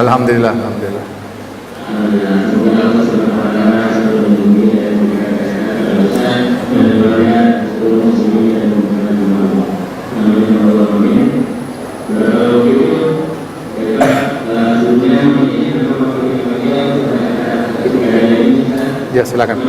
Alhamdulillah, alhamdulillah. Ya, silakan.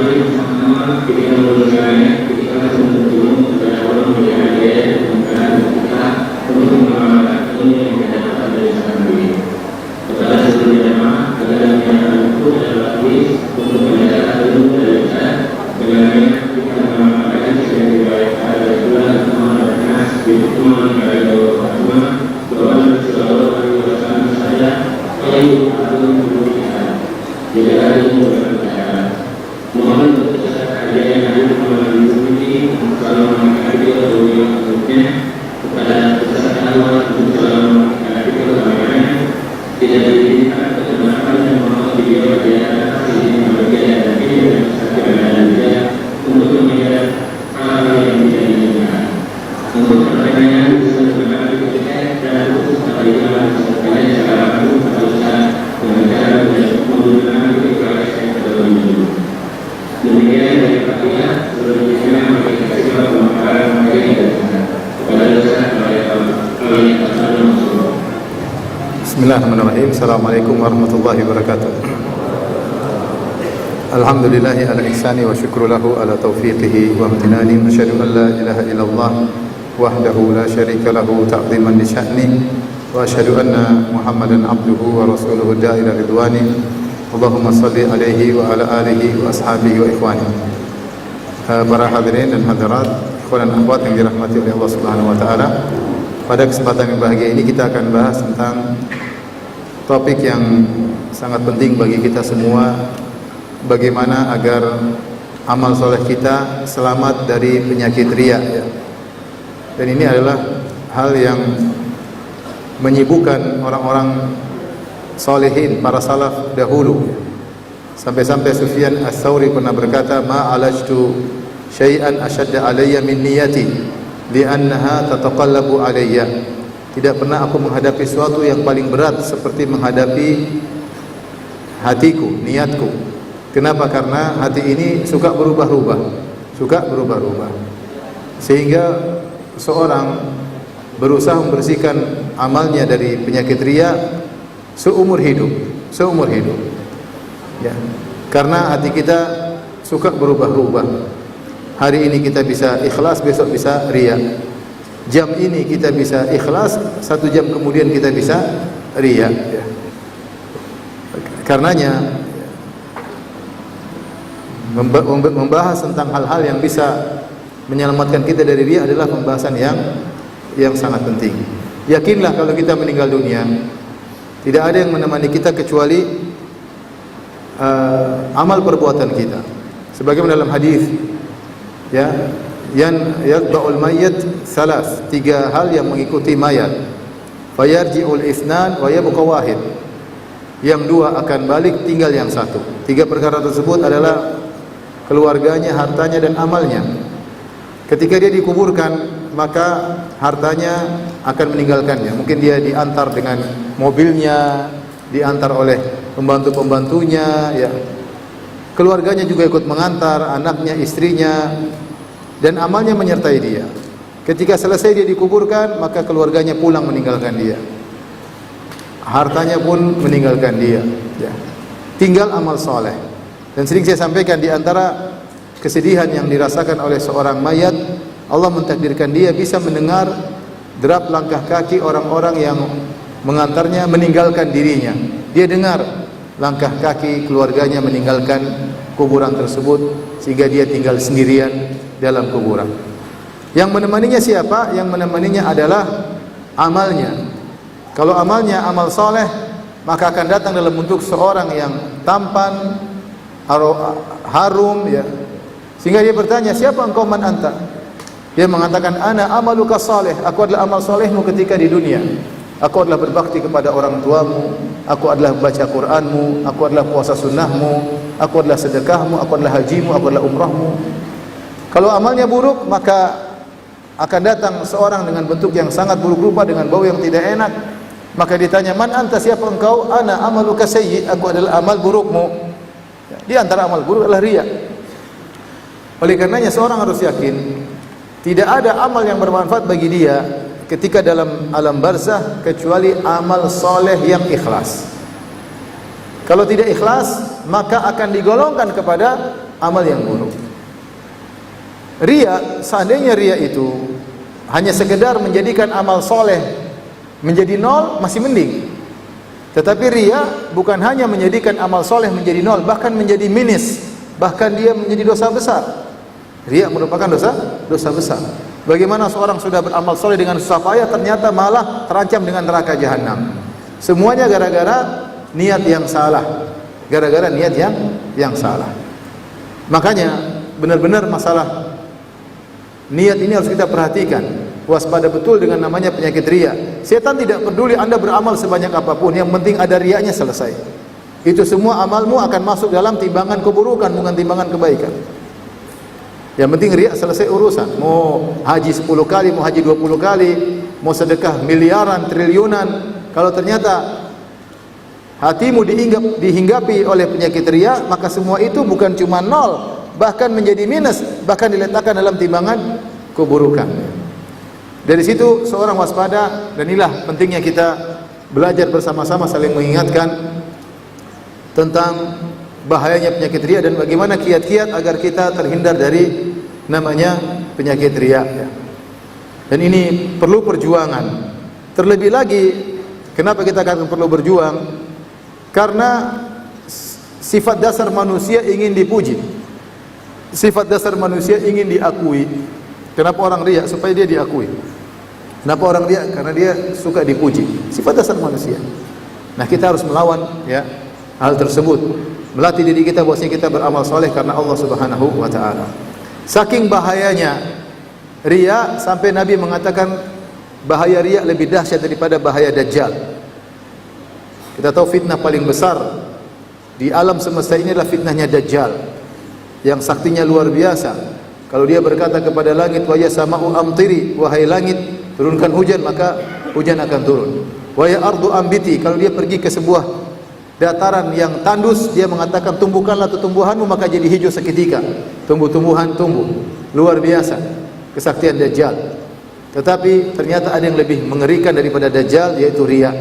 Bismillahirrahmanirrahim. Assalamualaikum warahmatullahi wabarakatuh. Alhamdulillahi ala ihsani wa syukru lahu ala taufiqihi wa amtinani. Asyhadu an la ilaha illallah wahdahu la syarika lahu ta'ziman li sya'ni wa asyhadu anna Muhammadan abduhu wa rasuluhu da'ila ridwani. Allahumma salli alaihi wa ala alihi wa ashabihi wa ikhwani. Para hadirin dan hadirat, ikhwan dan akhwat yang dirahmati oleh Allah Subhanahu wa taala. Pada kesempatan yang bahagia ini kita akan bahas tentang topik yang sangat penting bagi kita semua, bagaimana agar amal soleh kita selamat dari penyakit riya, ya. Dan ini adalah hal yang menyibukkan orang-orang solehin, para salaf dahulu. Sampai-sampai Sufyan Ats-Tsauri pernah berkata, ma alajtu syai'an asyadda alayya min niyati li'annaha tataqallabu alayya. Tidak pernah aku menghadapi sesuatu yang paling berat seperti menghadapi hatiku, niatku. Kenapa? Karena hati ini suka berubah-ubah, sehingga seorang berusaha membersihkan amalnya dari penyakit riya seumur hidup. Ya. Karena hati kita suka berubah-ubah. Hari ini kita bisa ikhlas, besok bisa riya. Jam ini kita bisa ikhlas, 1 jam kemudian kita bisa riya, ya. Karenanya membahas tentang hal-hal yang bisa menyelamatkan kita dari riya adalah pembahasan yang sangat penting. Yakinlah kalau kita meninggal dunia, tidak ada yang menemani kita kecuali amal perbuatan kita. Sebagaimana dalam hadis, ya, yang yatba'ul mayyit salas, 3 hal yang mengikuti mayat. Fayarji'ul isnan wa yabqa wahid. Yang 2 akan balik, tinggal yang 1. 3 perkara tersebut adalah keluarganya, hartanya dan amalnya. Ketika dia dikuburkan, maka hartanya akan meninggalkannya. Mungkin dia diantar dengan mobilnya, diantar oleh pembantu-pembantunya, ya. Keluarganya juga ikut mengantar, anaknya, istrinya, dan amalnya menyertai dia. Ketika selesai dia dikuburkan, maka keluarganya pulang meninggalkan dia, hartanya pun meninggalkan dia, ya. Tinggal amal soleh. Dan sering saya sampaikan, di antara kesedihan yang dirasakan oleh seorang mayat, Allah mentakdirkan dia bisa mendengar derap langkah kaki orang-orang yang mengantarnya meninggalkan dirinya. Dia dengar langkah kaki keluarganya meninggalkan kuburan tersebut, sehingga dia tinggal sendirian dalam kuburan. Yang menemaninya siapa? Yang menemaninya adalah amalnya. Kalau amalnya amal soleh, maka akan datang dalam bentuk seorang yang tampan, harum, ya. Sehingga dia bertanya, siapa engkau, man anta? Dia mengatakan, ana amaluka soleh. Aku adalah amal solehmu ketika di dunia. Aku adalah berbakti kepada orang tuamu, aku adalah baca Qur'anmu, aku adalah puasa sunnahmu, aku adalah sedekahmu, aku adalah hajimu, aku adalah umrahmu. Kalau amalnya buruk, maka akan datang seorang dengan bentuk yang sangat buruk rupa, dengan bau yang tidak enak, Maka ditanya, "Man anta, siapa engkau?" "Ana amaluka sayyi," aku adalah amal burukmu. Di antara amal buruk adalah riya. Oleh karenanya seorang harus yakin tidak ada amal yang bermanfaat bagi dia ketika dalam alam barzah kecuali amal soleh yang ikhlas. Kalau tidak ikhlas, maka akan digolongkan kepada amal yang buruk. Riya, seandainya riya itu hanya sekedar menjadikan amal soleh menjadi nol, masih mending. Tetapi riya bukan hanya menjadikan amal soleh menjadi nol, bahkan menjadi minus, bahkan dia menjadi dosa besar. Riya merupakan dosa besar. Bagaimana seorang sudah beramal soleh dengan susah payah, ternyata malah terancam dengan neraka jahanam. Semuanya gara-gara niat yang salah. Gara-gara niat yang salah. Makanya benar-benar masalah niat ini harus kita perhatikan. Waspada betul dengan namanya penyakit riya. Setan tidak peduli Anda beramal sebanyak apapun, yang penting ada riyanya, selesai. Itu semua amalmu akan masuk dalam timbangan keburukan, bukan timbangan kebaikan. Yang penting riya, selesai urusan. Mau haji 10 kali, mau haji 20 kali, mau sedekah miliaran, triliunan, kalau ternyata hatimu dihinggapi oleh penyakit riya, maka semua itu bukan cuma nol, bahkan menjadi minus, bahkan diletakkan dalam timbangan keburukan. Dari situ seorang waspada, dan inilah pentingnya kita belajar bersama-sama saling mengingatkan tentang bahayanya penyakit riya dan bagaimana kiat-kiat agar kita terhindar dari namanya penyakit riya. Dan ini perlu perjuangan. Terlebih lagi, kenapa kita katakan perlu berjuang? Karena sifat dasar manusia ingin dipuji. Sifat dasar manusia ingin diakui. Kenapa orang riya? Supaya dia diakui. Kenapa orang riya? Karena dia suka dipuji. Sifat dasar manusia. Nah, kita harus melawan hal tersebut. Melatih diri kita bahwasanya kita beramal soleh karena Allah Subhanahu wa taala. Saking bahayanya riya sampai Nabi mengatakan bahaya riya lebih dahsyat daripada bahaya dajjal. Kita tahu fitnah paling besar di alam semesta ini adalah fitnahnya dajjal, yang saktinya luar biasa. Kalau dia berkata kepada langit, "Wa ya sama'u amtiri," wahai langit turunkan hujan, maka hujan akan turun. "Wa ya ardu ambiti," kalau dia pergi ke sebuah dataran yang tandus, dia mengatakan tumbuhkanlah tumbuhanmu, maka jadi hijau seketika. Tumbuh-tumbuhan tumbuh. Luar biasa kesaktian dajjal. Tetapi ternyata ada yang lebih mengerikan daripada dajjal, yaitu riya.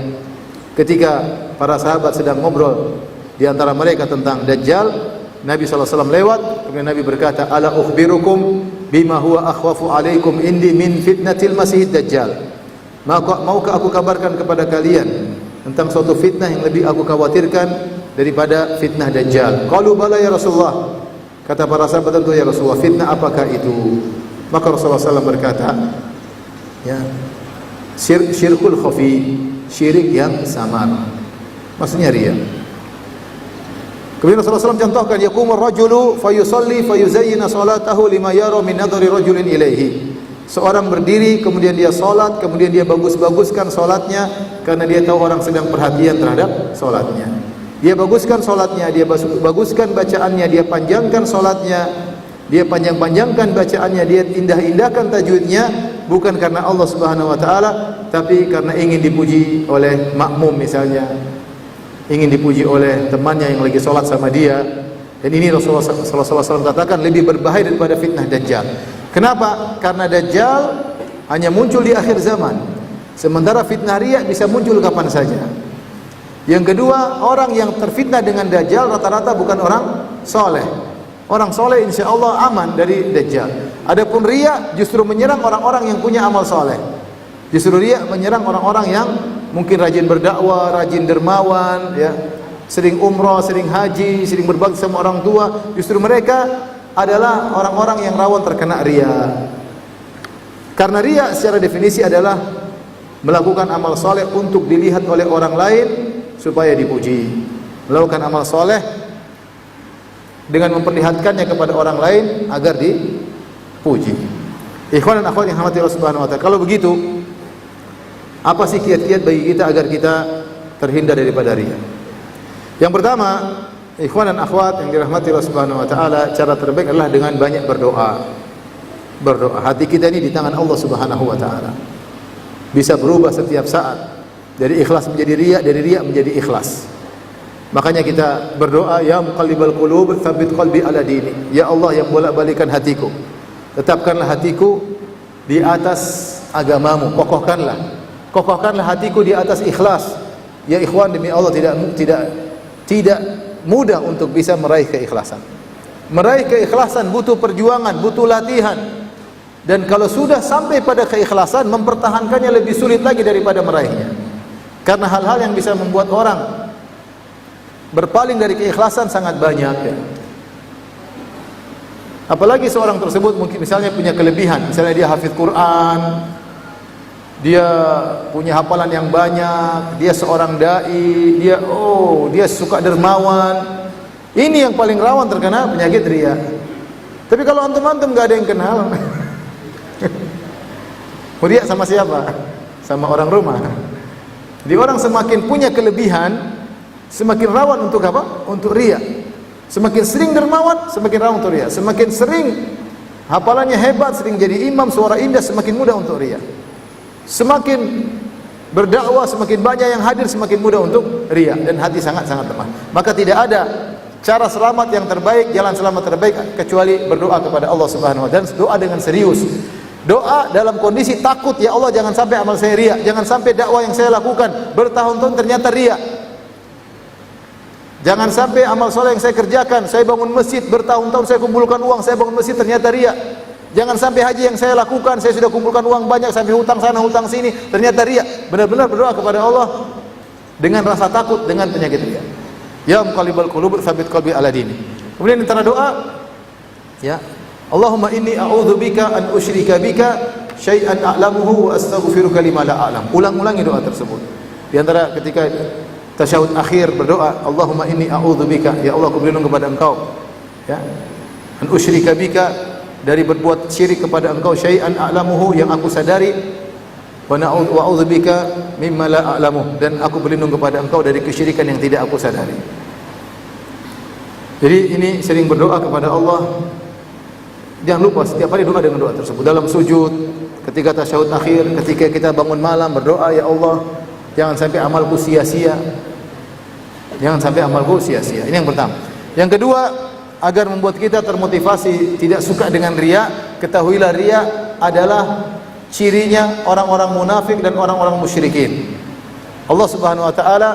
Ketika para sahabat sedang ngobrol di antara mereka tentang dajjal, Nabi SAW lewat, kemudian Nabi berkata, "Ala ukhbirukum bima huwa akhwafu alaikum indi min fitnatil masihid dajjal." Maukah aku kabarkan kepada kalian tentang suatu fitnah yang lebih aku khawatirkan daripada fitnah dajjal? Qalu bala ya Rasulullah. Kata para sahabat, tentu ya Rasulullah. Fitnah apakah itu? Maka Rasulullah SAW berkata, syirkul khafi, syirik yang samar. Maksudnya riya. Kemudian Rasulullah SAW contohkan, yaqumur rajulu fayusalli fayuzayyina salatahu lima yara min nadhari rajulin ilaihi. Seorang berdiri, kemudian dia salat, kemudian dia bagus-baguskan salatnya karena dia tahu orang sedang perhatian terhadap salatnya. Dia baguskan salatnya, dia baguskan bacaannya, dia panjangkan salatnya, dia panjang-panjangkan bacaannya, dia indah-indahkan tajwidnya, bukan karena Allah Subhanahu wa taala, tapi karena ingin dipuji oleh makmum misalnya, ingin dipuji oleh temannya yang lagi salat sama dia. Dan ini Rasulullah SAW katakan lebih berbahaya daripada fitnah dajjal. Kenapa? Karena dajjal hanya muncul di akhir zaman, sementara fitnah riya bisa muncul kapan saja. Yang kedua, orang yang terfitnah dengan dajjal rata-rata bukan orang soleh. Orang soleh insya Allah aman dari dajjal. Adapun riya justru menyerang orang-orang yang punya amal soleh. Justru riya menyerang orang-orang yang mungkin rajin berdakwah, rajin dermawan, sering umrah, sering haji, sering berbakti sama orang tua. Justru mereka adalah orang-orang yang rawan terkena riya. Karena riya secara definisi adalah melakukan amal soleh untuk dilihat oleh orang lain supaya dipuji. Melakukan amal soleh dengan memperlihatkannya kepada orang lain agar dipuji. Ikhwan dan akhwat yang dirahmati Allah Subhanahu wa taala. Kalau begitu, apa sih kiat-kiat bagi kita agar kita terhindar daripada riya? Yang pertama, ikhwan dan akhwat yang dirahmati Allah Subhanahu wa taala, cara terbaik adalah dengan banyak berdoa. Berdoa. Hati kita ini di tangan Allah Subhanahu wa taala. Bisa berubah setiap saat. Dari ikhlas menjadi riya, dari riya menjadi ikhlas. Makanya kita berdoa, ya muqallibal qulub, tsabbit qalbi ala dini. Ya Allah yang bolak-balikan hatiku, tetapkanlah hatiku di atas agamamu. Kokohkanlah hatiku di atas ikhlas. Ya ikhwan, demi Allah tidak mudah untuk bisa meraih keikhlasan. Meraih keikhlasan butuh perjuangan, butuh latihan. Dan kalau sudah sampai pada keikhlasan, mempertahankannya lebih sulit lagi daripada meraihnya. Karena hal-hal yang bisa membuat orang berpaling dari keikhlasan sangat banyak ya. Apalagi seorang tersebut mungkin misalnya punya kelebihan, misalnya dia hafidz Quran, dia punya hafalan yang banyak, dia seorang dai, dia suka dermawan. Ini yang paling rawan terkena penyakit riya. Tapi kalau antum-antum enggak ada yang kenal, riya sama siapa? Sama orang rumah. Jadi orang semakin punya kelebihan, semakin rawan untuk apa? Untuk riya. Semakin sering dermawan, semakin rawan untuk riya. Semakin sering hafalannya hebat, sering jadi imam, suara indah, semakin mudah untuk riya. Semakin berdakwah, semakin banyak yang hadir, semakin mudah untuk riya, dan hati sangat-sangat lemah. Maka tidak ada cara selamat yang terbaik, jalan selamat terbaik kecuali berdoa kepada Allah Subhanahu wa taala, dan doa dengan serius. Doa dalam kondisi takut, ya Allah jangan sampai amal saya riya, jangan sampai dakwah yang saya lakukan bertahun-tahun ternyata riya. Jangan sampai amal soleh yang saya kerjakan, saya bangun masjid bertahun-tahun, saya kumpulkan uang, saya bangun masjid ternyata riya. Jangan sampai haji yang saya lakukan, saya sudah kumpulkan uang banyak sampai hutang sana hutang sini ternyata riya. Benar-benar berdoa kepada Allah dengan rasa takut, dengan penyakit riya. Ya muqallibal qulub, tsabbit qalbi ala dini. Kemudian antara doa, ya Allahumma inni a'udzubika an usyrika bika syai'an a'lamuhu wa astaghfiruka lima la a'lam. Ulang-ulangi doa tersebut. Di antara ketika tasyahud akhir berdoa, Allahumma inni a'udzubika, ya Allah aku berlindung kepada Engkau, ya, an usyrika bika, dari berbuat syirik kepada Engkau, syai'an a'lamuhu, yang aku sadari, wa a'udzubika mimma la a'lamu, dan aku berlindung kepada Engkau dari kesyirikan yang tidak aku sadari. Jadi ini sering berdoa kepada Allah. Jangan lupa setiap hari doa dengan doa tersebut. Dalam sujud, ketika tasyahud akhir, ketika kita bangun malam berdoa, ya Allah jangan sampai amalku sia-sia. Jangan sampai amalku sia-sia. Ini yang pertama. Yang kedua, agar membuat kita termotivasi tidak suka dengan riya, ketahuilah riya adalah cirinya orang-orang munafik dan orang-orang musyrikin. Allah Subhanahu wa taala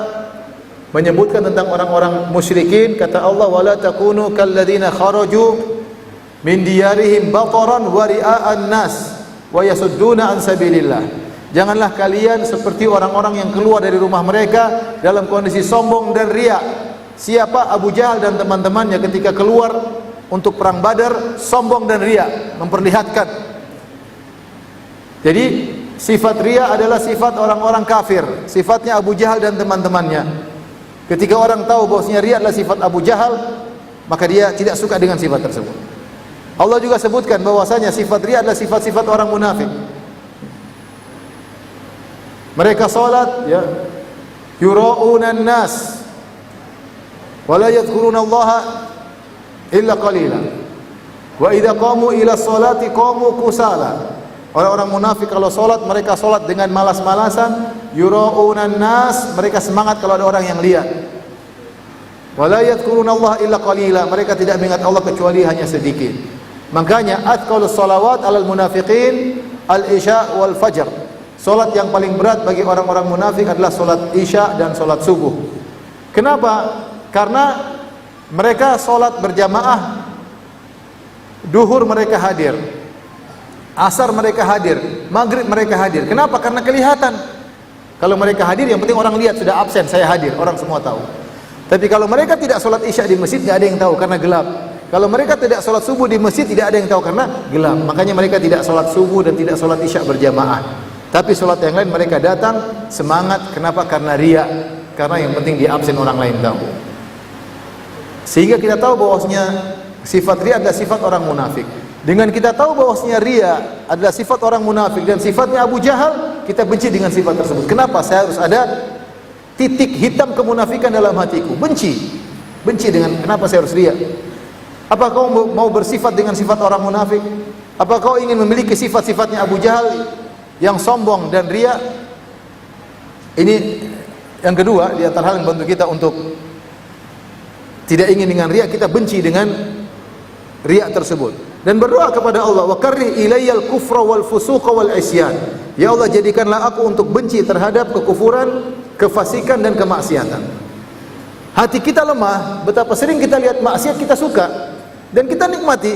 menyebutkan tentang orang-orang musyrikin, kata Allah, wala takunu kalladzina kharaju min diyarihim bataran wa ria'an nas wa yasudduna an sabilillah. Janganlah kalian seperti orang-orang yang keluar dari rumah mereka dalam kondisi sombong dan riya. Siapa? Abu Jahal dan teman-temannya ketika keluar untuk perang Badar, sombong dan riya, memperlihatkan. Jadi sifat riya adalah sifat orang-orang kafir, sifatnya Abu Jahal dan teman-temannya. Ketika orang tahu bahwasanya riya adalah sifat Abu Jahal, maka dia tidak suka dengan sifat tersebut. Allah juga sebutkan bahwasanya sifat riya adalah sifat-sifat orang munafik. Mereka salat, ya, yura'unan nas wa la yadhkuruna Allah illa qalila. Wa idza qamu ila sholati qamu kusala. Orang-orang munafik kalau salat, mereka salat dengan malas-malasan. Yura'unan nas, mereka semangat kalau ada orang yang lihat. Wa la yadhkuruna Allah illa qalila, mereka tidak mengingat Allah kecuali hanya sedikit. Makanya athqalus shalawat 'alal munafiqin al-isya wal fajr. Salat yang paling berat bagi orang-orang munafik adalah salat isya dan salat subuh. Kenapa? Karena mereka salat berjamaah, duhur mereka hadir, asar mereka hadir, maghrib mereka hadir. Kenapa? Karena kelihatan. Kalau mereka hadir, yang penting orang lihat sudah absen, saya hadir, orang semua tahu. Tapi kalau mereka tidak salat isya di masjid, tidak ada yang tahu karena gelap. Kalau mereka tidak salat subuh di masjid, tidak ada yang tahu karena gelap. Makanya mereka tidak salat subuh dan tidak salat isya berjamaah. Tapi salat yang lain mereka datang semangat. Kenapa? Karena riya. Karena yang penting dia absen, orang lain tahu. Sehingga kita tahu bahwasanya sifat riya adalah sifat orang munafik. Dengan kita tahu bahwasanya riya adalah sifat orang munafik dan sifatnya Abu Jahal, kita benci dengan sifat tersebut. Kenapa? Saya harus ada titik hitam kemunafikan dalam hatiku. Benci dengan, kenapa saya harus riya? Apa kau mau bersifat dengan sifat orang munafik? Apa kau ingin memiliki sifat-sifatnya Abu Jahal yang sombong dan riya? Ini yang kedua di antara hal yang membantu kita untuk tidak ingin dengan riya, kita benci dengan riya tersebut dan berdoa kepada Allah, wa karrih ilayyal kufra wal fusuqa wal isyan. Ya Allah, jadikanlah aku untuk benci terhadap kekufuran, kefasikan dan kemaksiatan. Hati kita lemah, betapa sering kita lihat maksiat kita suka dan kita nikmati.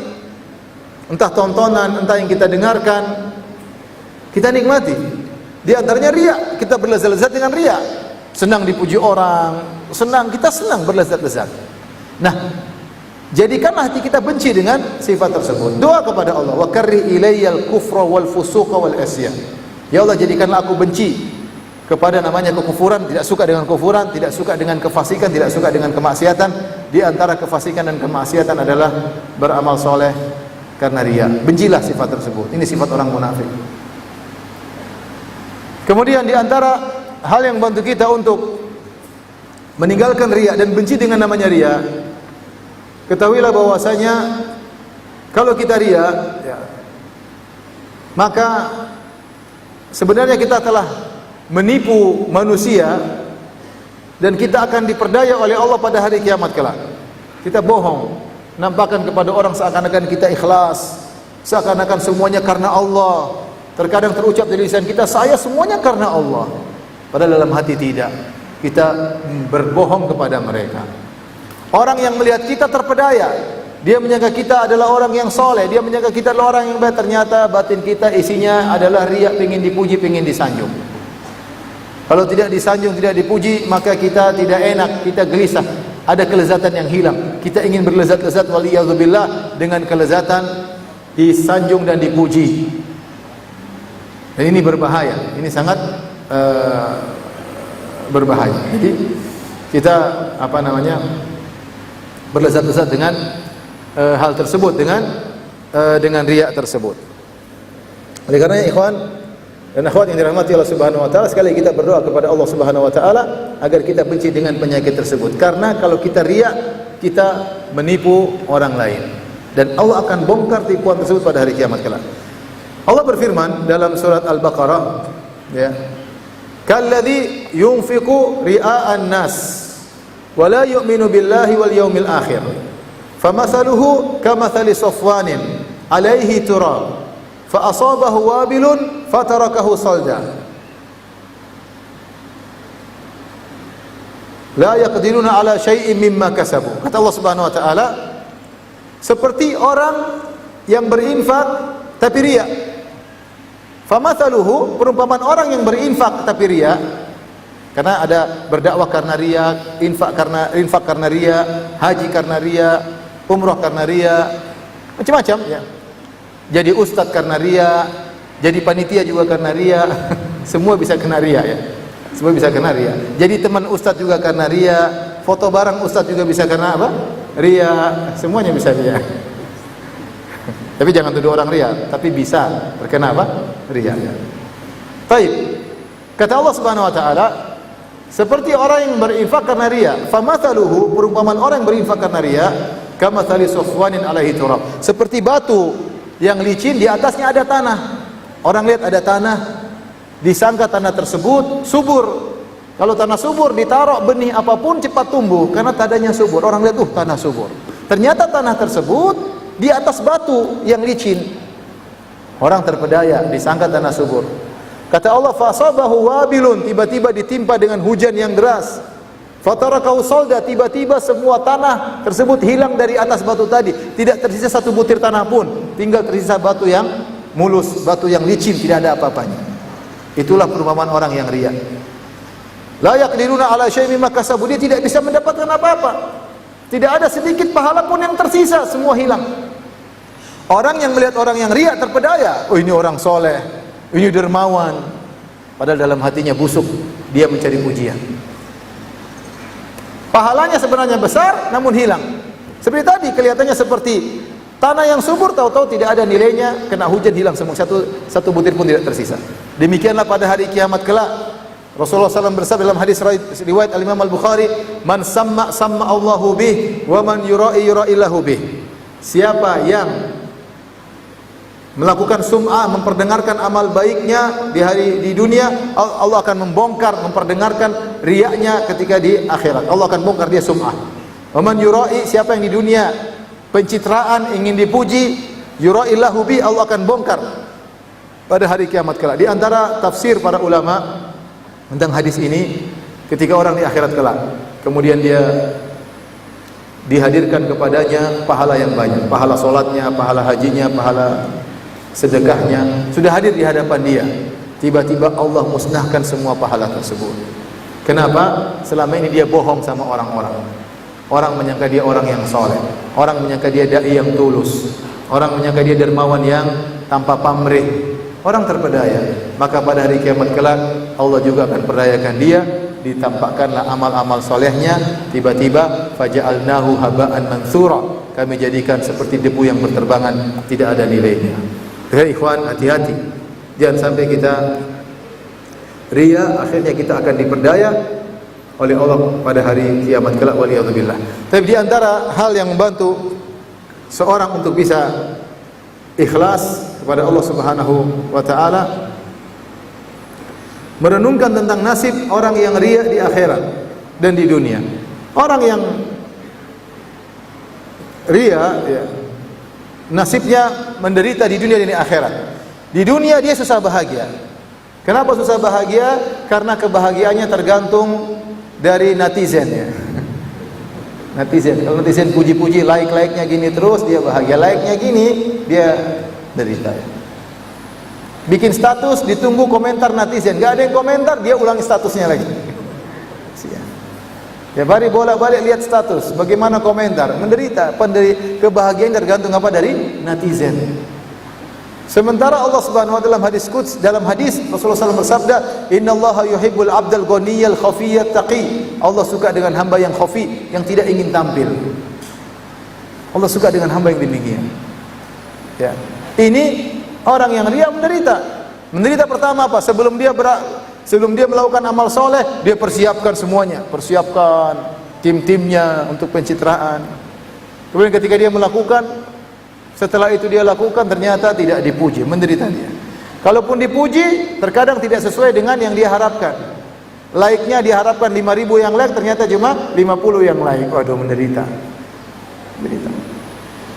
Entah tontonan, entah yang kita dengarkan, kita nikmati. Di antaranya riya, kita berlezat-lezat dengan riya. Senang dipuji orang, kita senang berlezat-lezat. Nah, jadikanlah hati kita benci dengan sifat tersebut. Doa kepada Allah, wa karrih ilayyal kufra wal fusuqa wal isyan. Ya Allah, jadikanlah aku benci kepada namanya kekufuran, tidak suka dengan kekufuran, tidak suka dengan kefasikan, tidak suka dengan kemaksiatan. Di antara kefasikan dan kemaksiatan adalah beramal soleh karena riya. Bencilah sifat tersebut. Ini sifat orang munafik. Kemudian di antara hal yang membantu kita untuk meninggalkan riya dan benci dengan namanya riya, ketahuilah bahwasanya kalau kita riya, ya, maka sebenarnya kita telah menipu manusia dan kita akan diperdaya oleh Allah pada hari kiamat kelak. Kita bohong, nampakkan kepada orang seakan-akan kita ikhlas, seakan-akan semuanya karena Allah. Terkadang terucap dari lisan kita, saya semuanya karena Allah. Padahal dalam hati tidak. Kita berbohong kepada mereka. Orang yang melihat kita terpedaya, dia menyangka kita adalah orang yang soleh, dia menyangka kita adalah orang yang baik. Ternyata batin kita isinya adalah riya, ingin dipuji, ingin disanjung. Kalau tidak disanjung, tidak dipuji, maka kita tidak enak, kita gelisah, ada kelezatan yang hilang. Kita ingin berlezat-lezat waliyadzubillah dengan kelezatan disanjung dan dipuji. Dan ini berbahaya, ini sangat berbahaya. Jadi kita berlezat-lezat dengan hal tersebut, dengan riya tersebut. Oleh karenanya ikhwan dan akhwat yang dirahmati Allah Subhanahu wa taala, sekali kita berdoa kepada Allah Subhanahu wa taala agar kita benci dengan penyakit tersebut. Karena kalau kita riya, kita menipu orang lain dan Allah akan bongkar tipuan tersebut pada hari kiamat kelak. Allah berfirman dalam surat Al-Baqarah, ya, kalladzi yunfiqu ria'an nas wa la yu'minu billahi wal yawmil akhir famathaluhu kamathali safwanin alaihi turab fa asabahu wabilun fatarakahu salda la yaqdiruna ala syai'in mimma kasabu. Kata Allah Subhanahu wa taala, seperti orang yang berinfak tapi riya. Famathaluhu, perumpamaan orang yang berinfak tapi riya, karena ada berdakwah karena riya, infak karena riya, haji karena riya, umrah karena riya, macam-macam ya. Jadi ustadz karena riya, jadi panitia juga karena riya, semua bisa kena riya ya. Semua bisa kena riya. Jadi teman ustadz juga karena riya, foto bareng ustadz juga bisa karena apa? Riya, semuanya bisa riya. Tapi jangan tuduh orang riya, tapi bisa terkena apa? Riya. Baik. Kata Allah Subhanahu wa taala, seperti orang yang berinfak karena riya, famathaluhu, perumpamaan orang yang berinfak karena riya, kamathali safwanin alaihi turab. Seperti batu yang licin, di atasnya ada tanah. Orang lihat ada tanah, disangka tanah tersebut subur. Kalau tanah subur ditaruh benih apapun cepat tumbuh karena tandanya subur. Orang lihat, tanah subur. Ternyata tanah tersebut di atas batu yang licin. Orang terpedaya, disangka tanah subur. Kata Allah, fasabahu wabilun, tiba-tiba ditimpa dengan hujan yang deras. Fatarakahu salda, tiba-tiba semua tanah tersebut hilang dari atas batu tadi. Tidak tersisa satu butir tanah pun, tinggal tersisa batu yang mulus, batu yang licin, tidak ada apa-apanya. Itulah perumpamaan orang yang riya. La yaqdiruna ala syai'in mimma kasabu, dia tidak bisa mendapatkan apa-apa. Tidak ada sedikit pahala pun yang tersisa, semua hilang. Orang yang melihat orang yang riya terpedaya, ini orang soleh, ini dermawan, padahal dalam hatinya busuk, dia mencari pujian. Pahalanya sebenarnya besar, namun hilang. Seperti tadi, kelihatannya seperti tanah yang subur, tahu-tahu tidak ada nilainya, kena hujan hilang semua, satu butir pun tidak tersisa. Demikianlah pada hari kiamat kelak. Rasulullah SAW bersabda dalam hadis riwayat Al-Imam Al-Bukhari, man samma Allahu bih wa man yura'i yura'illahu bih. Siapa yang melakukan sum'ah, memperdengarkan amal baiknya di dunia, Allah akan membongkar, memperdengarkan riaknya ketika di akhirat. Allah akan bongkar dia sum'ah. Wa man yura'i, siapa yang di dunia pencitraan, ingin dipuji, yura'illahu bi, Allah akan bongkar pada hari kiamat kelak. Di antara tafsir para ulama tentang hadis ini, ketika orang di akhirat kelak, kemudian dia dihadirkan kepadanya pahala yang banyak, pahala solatnya, pahala hajinya, pahala sedekahnya, sudah hadir di hadapan dia. Tiba-tiba Allah musnahkan semua pahala tersebut. Kenapa? Selama ini dia bohong sama orang-orang. Orang menyangka dia orang yang soleh, orang menyangka dia dai yang tulus, orang menyangka dia dermawan yang tanpa pamrih, orang terpedaya. Maka pada hari kiamat kelak Allah juga akan perdayakan dia, ditampakkanlah amal-amal solehnya. Tiba-tiba faja'alnahu haba'an mansura, kami jadikan seperti debu yang berterbangan, tidak ada nilainya. Hei ikhwan, hati-hati, jangan sampai kita ria, akhirnya kita akan diperdaya oleh Allah pada hari kiamat kelak, waliyadzubillah. Tapi di antara hal yang membantu seorang untuk bisa ikhlas kepada Allah Subhanahu wa taala, merenungkan tentang nasib orang yang ria di akhirat dan di dunia. Orang yang ria, ya, nasibnya menderita di dunia dan di akhirat. Di dunia dia susah bahagia. Kenapa susah bahagia? Karena kebahagiaannya tergantung dari netizen, ya. Netizen, kalau netizen puji-puji, like-nya gini terus, dia bahagia. Like-nya gini, dia derita, ya. Bikin status, ditunggu komentar netizen. Gak ada yang komentar, dia ulangi statusnya lagi. Ya, bari bolak-balik lihat status, bagaimana komentar, menderita. Kebahagiaan tergantung apa? Dari netizen. Sementara Allah Subhanahu wa taala dalam hadis Rasulullah SAW bersabda, "Innallaha yuhibbul 'abdal ghaniyal khafiyyat taqi." Allah suka dengan hamba yang khafi, yang tidak ingin tampil. Allah suka dengan hamba yang demikian. Ya. Ini orang yang ria menderita. Menderita pertama apa? Sebelum dia melakukan amal soleh, dia persiapkan semuanya, persiapkan tim-timnya untuk pencitraan. Kemudian ketika dia melakukan, setelah itu dia lakukan, ternyata tidak dipuji, menderita dia. Kalaupun dipuji, terkadang tidak sesuai dengan yang dia harapkan. Like-nya diharapkan 5.000 yang like, ternyata cuma 50 yang like. Waduh, menderita. Menderita.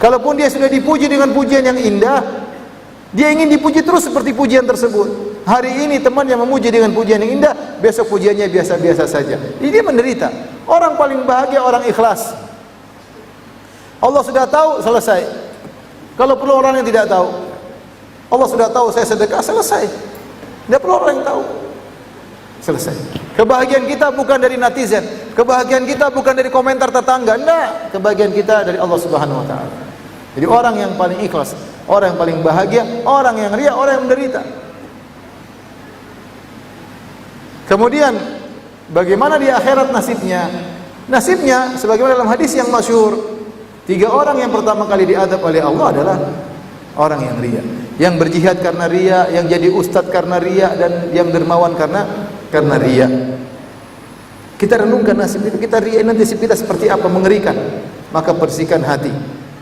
Kalaupun dia sudah dipuji dengan pujian yang indah, dia ingin dipuji terus seperti pujian tersebut. Hari ini teman yang memuji dengan pujian yang indah, besok pujiannya biasa-biasa saja. Ini menderita. Orang paling bahagia orang ikhlas. Allah sudah tahu, selesai. Kalau perlu orang yang tidak tahu, Allah sudah tahu saya sedekah, selesai. Tidak perlu orang yang tahu, selesai. Kebahagiaan kita bukan dari netizen, kebahagiaan kita bukan dari komentar tetangga, enggak. Kebahagiaan kita dari Allah Subhanahu wa taala. Jadi orang yang paling ikhlas, orang yang paling bahagia, orang yang ria, orang yang menderita. Kemudian bagaimana di akhirat nasibnya? Nasibnya sebagaimana dalam hadis yang masyhur, 3 orang yang pertama kali diadab oleh Allah adalah orang yang ria, yang berjihad karena ria, yang jadi ustadz karena ria, dan yang dermawan karena ria. Kita renungkan nasib kita ria nanti nasib kita seperti apa, mengerikan. Maka bersihkan hati,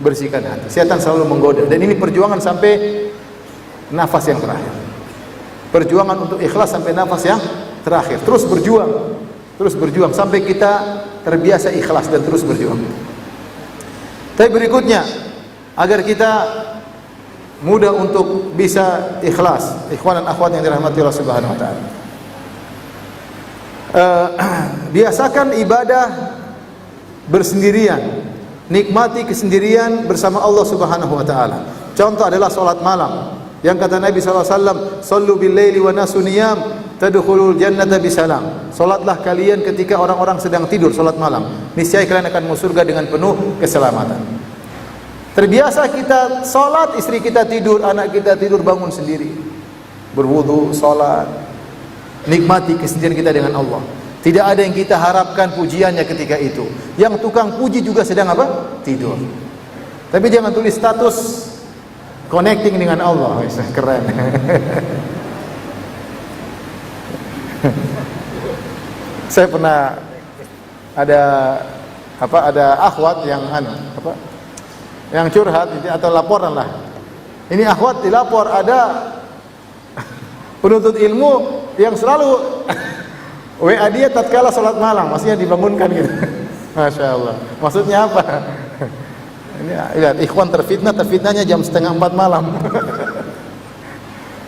bersihkan hati. Setan selalu menggoda, dan ini perjuangan sampai nafas yang terakhir. Perjuangan untuk ikhlas sampai nafas yang terakhir. Terus berjuang sampai kita terbiasa ikhlas dan terus berjuang. Tapi berikutnya, agar kita mudah untuk bisa ikhlas, ikhwan dan akhwat yang dirahmati Allah Subhanahu wa taala. Biasakan ibadah bersendirian, nikmati kesendirian bersama Allah Subhanahu wa taala. Contoh adalah salat malam. Yang kata Nabi SAW, "Sallu bil laili wa nasu niyam, tadkhulul jannata bisalam." Salatlah kalian ketika orang-orang sedang tidur, salat malam. Niscaya kalian akan masuk surga dengan penuh keselamatan. Terbiasa kita salat, istri kita tidur, anak kita tidur, bangun sendiri. Berwudu, salat. Nikmati kesendirian kita dengan Allah. Tidak ada yang kita harapkan pujiannya ketika itu. Yang tukang puji juga sedang apa? Tidur. Tapi jangan tulis status connecting dengan Allah. Keren. Saya pernah ada akhwat yang yang curhat atau laporan lah. Ini akhwat dilapor ada penuntut ilmu yang selalu WA dia tatkala salat malam, maksudnya dibangunkan gitu. Masya Allah. Maksudnya apa? Ini lihat, ikhwan terfitnahnya jam 3:30 malam.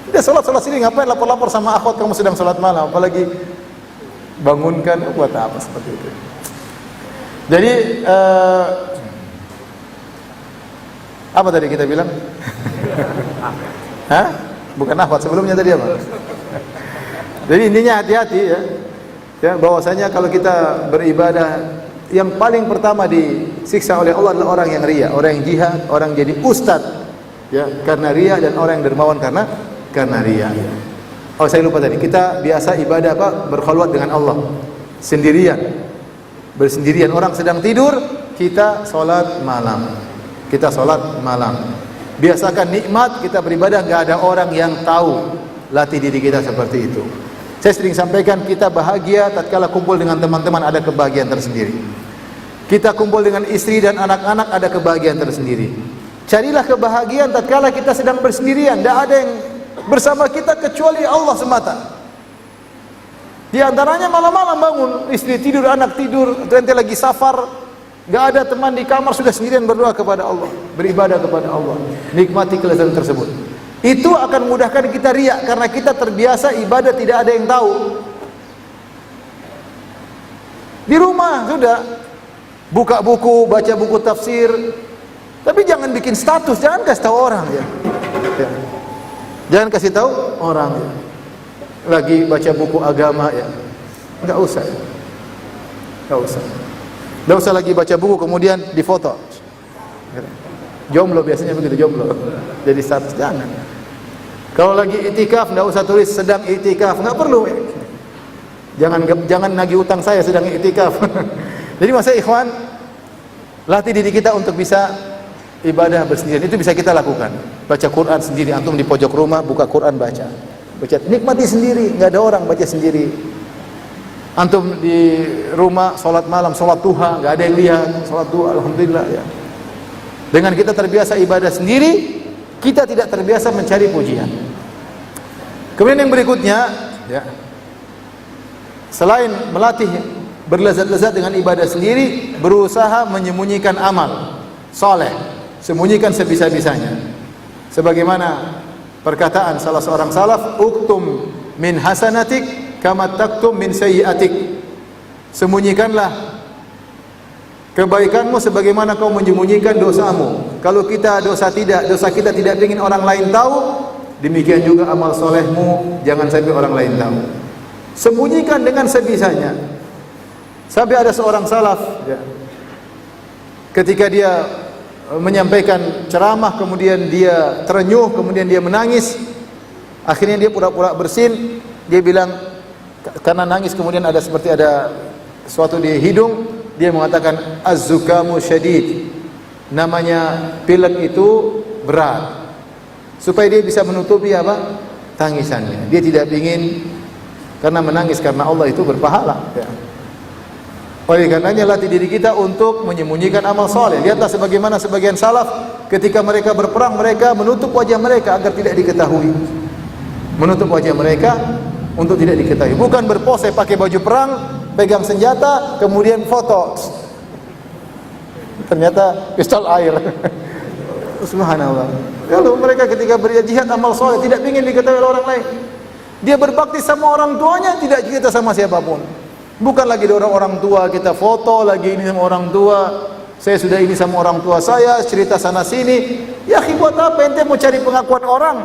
Dia salat sini ngapain lapor-lapor sama akhwat kamu sedang salat malam, apalagi bangunkan, buat apa seperti itu. Jadi apa tadi kita bilang? Hah? Bukan akhwat, sebelumnya tadi apa? Jadi intinya hati-hati ya. Ya, bahwasanya kalau kita beribadah, yang paling pertama disiksa oleh Allah adalah orang yang riya, orang yang jihad, orang jadi ustadz ya karena riya, dan orang yang dermawan karena riya. Oh, saya lupa tadi. Kita biasa ibadah apa? Berkhalwat dengan Allah sendirian. Bersendirian, orang sedang tidur, kita salat malam. Kita salat malam. Biasakan nikmat kita beribadah, enggak ada orang yang tahu. Latih diri kita seperti itu. Saya sering sampaikan, kita bahagia tatkala kumpul dengan teman-teman, ada kebahagiaan tersendiri. Kita kumpul dengan istri dan anak-anak, ada kebahagiaan tersendiri. Carilah kebahagiaan tatkala kita sedang bersendirian, tidak ada yang bersama kita kecuali Allah semata. Di antaranya malam-malam bangun, istri tidur, anak tidur, atau ente lagi safar, enggak ada teman di kamar, sudah sendirian berdoa kepada Allah, beribadah kepada Allah, nikmati kelezatan tersebut. Itu akan mudahkan kita riya, karena kita terbiasa ibadah tidak ada yang tahu. Di rumah sudah buka buku, baca buku tafsir, tapi jangan bikin status, jangan kasih tahu orang ya. Jangan kasih tahu orang ya. Lagi baca buku agama ya, enggak usah. Enggak usah lagi baca buku kemudian difoto. Jomblo biasanya begitu, jomblo. Jadi status, jangan. Kalau lagi itikaf enggak usah tulis sedang itikaf, enggak perlu. Jangan nagih utang saya sedang itikaf. Jadi masa ikhwan, latih diri kita untuk bisa ibadah bersendirian. Itu bisa kita lakukan. Baca Quran sendiri, antum di pojok rumah buka Quran baca. Nikmati sendiri, enggak ada orang, baca sendiri. Antum di rumah salat malam, salat duha, enggak ada yang lihat, salat duha, alhamdulillah ya. Dengan kita terbiasa ibadah sendiri, kita tidak terbiasa mencari pujian. Kemudian yang berikutnya, ya, selain melatih berlezat-lezat dengan ibadah sendiri, berusaha menyembunyikan amal soleh, sembunyikan sebisa-bisanya. Sebagaimana perkataan salah seorang salaf, uktum min hasanatik kama taktum min sayyiatik. Sembunyikanlah kebaikanmu sebagaimana kau menyembunyikan dosamu. Kalau dosa kita tidak ingin orang lain tahu, demikian juga amal solehmu jangan sampai orang lain tahu. Sembunyikan dengan sebisanya. Sampai ada seorang salaf ya, ketika dia menyampaikan ceramah, kemudian dia terenyuh, kemudian dia menangis, akhirnya dia pura-pura bersin. Dia bilang, karena nangis kemudian ada seperti ada sesuatu di hidung, dia mengatakan az-zukamu syadid, namanya pilek itu berat, supaya dia bisa menutupi apa? Tangisannya. Dia tidak ingin, karena menangis karena Allah itu berpahala ya. Oleh karenanya latih diri kita untuk menyembunyikan amal soleh. Lihatlah sebagaimana sebagian salaf ketika mereka berperang, mereka menutup wajah mereka agar tidak diketahui. Menutup wajah mereka untuk tidak diketahui. Bukan berpose pakai baju perang, pegang senjata, kemudian foto. Ternyata pistol air. Subhanallah. Lalu mereka ketika berjihad amal soleh tidak ingin diketahui oleh orang lain. Dia berbakti sama orang tuanya, tidak cerita sama siapapun. Bukan lagi orang tua kita foto lagi ini sama orang tua. Saya sudah ini sama orang tua saya, cerita sana sini. Ya buat apa ente mau cari pengakuan orang?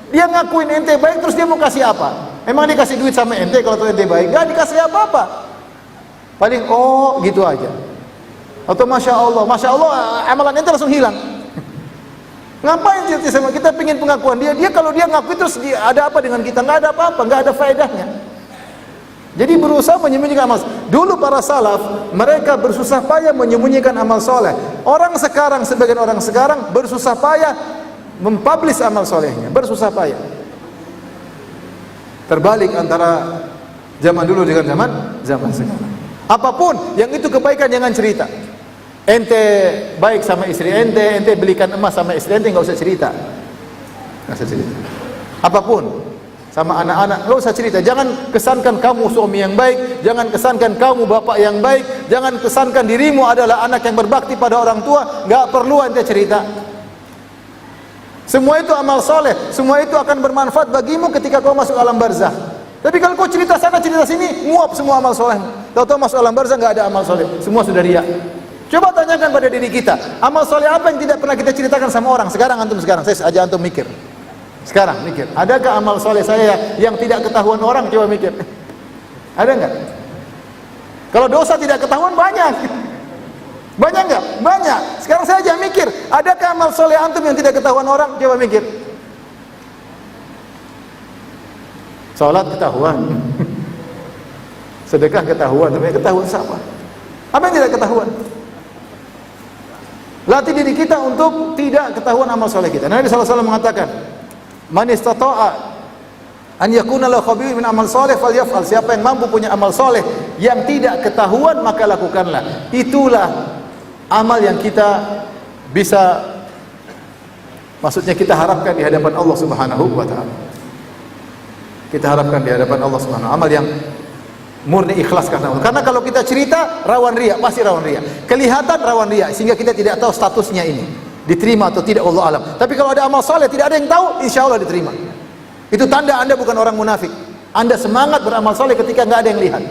Dia ngakuin ente baik, terus dia mau kasih apa? Emang dia kasih duit sama ente kalau ente baik? Gak dikasih apa-apa. Paling oh gitu aja. Atau masya Allah amalan ente langsung hilang. Ngapain cerita sama kita? Pengen pengakuan dia kalau dia ngakui terus dia, ada apa dengan kita? Nggak ada apa-apa, nggak ada faedahnya. Jadi berusaha menyembunyikan amal. Dulu para salaf mereka bersusah payah menyembunyikan amal soleh. Sebagian orang sekarang bersusah payah mempublish amal solehnya, bersusah payah. Terbalik antara zaman dulu dengan zaman sekarang. Apapun yang itu kebaikan jangan cerita. Ente baik sama istri ente belikan emas sama istri ente, nggak usah cerita. Nggak usah cerita. Apapun, sama anak-anak, nggak usah cerita. Jangan kesankan kamu suami yang baik, jangan kesankan kamu bapak yang baik, jangan kesankan dirimu adalah anak yang berbakti pada orang tua. Nggak perlu anda cerita. Semua itu amal soleh, semua itu akan bermanfaat bagimu ketika kau masuk alam barzah. Tapi kalau kau cerita sana cerita sini, nguap semua amal soleh. Tahu-tahu masuk alam barzah nggak ada amal soleh, semua sudah riya. Coba tanyakan pada diri kita, amal soleh apa yang tidak pernah kita ceritakan sama orang? Sekarang antum, sekarang saya ajak antum mikir. Sekarang mikir, adakah amal soleh saya yang tidak ketahuan orang? Coba mikir, ada nggak? Kalau dosa tidak ketahuan banyak, banyak nggak? Banyak. Sekarang saya aja mikir, adakah amal soleh antum yang tidak ketahuan orang? Coba mikir. Salat ketahuan, sedekah ketahuan, tapi ketahuan sama. Apa yang tidak ketahuan? Latih diri kita untuk tidak ketahuan amal soleh kita. Nabi SAW mengatakan, man istata'a an yakuna lahu khabir min amal soleh falyaf'al. Siapa yang mampu punya amal soleh yang tidak ketahuan, maka lakukanlah. Itulah amal yang kita bisa, maksudnya kita harapkan di hadapan Allah Subhanahu wa taala. Kita harapkan di hadapan Allah Subhanahu wa taala amal yang murni ikhlas karena Allah. Karena kalau kita cerita rawan riya, pasti rawan riya. Kelihatan rawan riya sehingga kita tidak tahu statusnya ini diterima atau tidak, Allah alam. Tapi kalau ada amal soleh tidak ada yang tahu, insya Allah diterima. Itu tanda anda bukan orang munafik. Anda semangat beramal soleh ketika nggak ada yang lihat.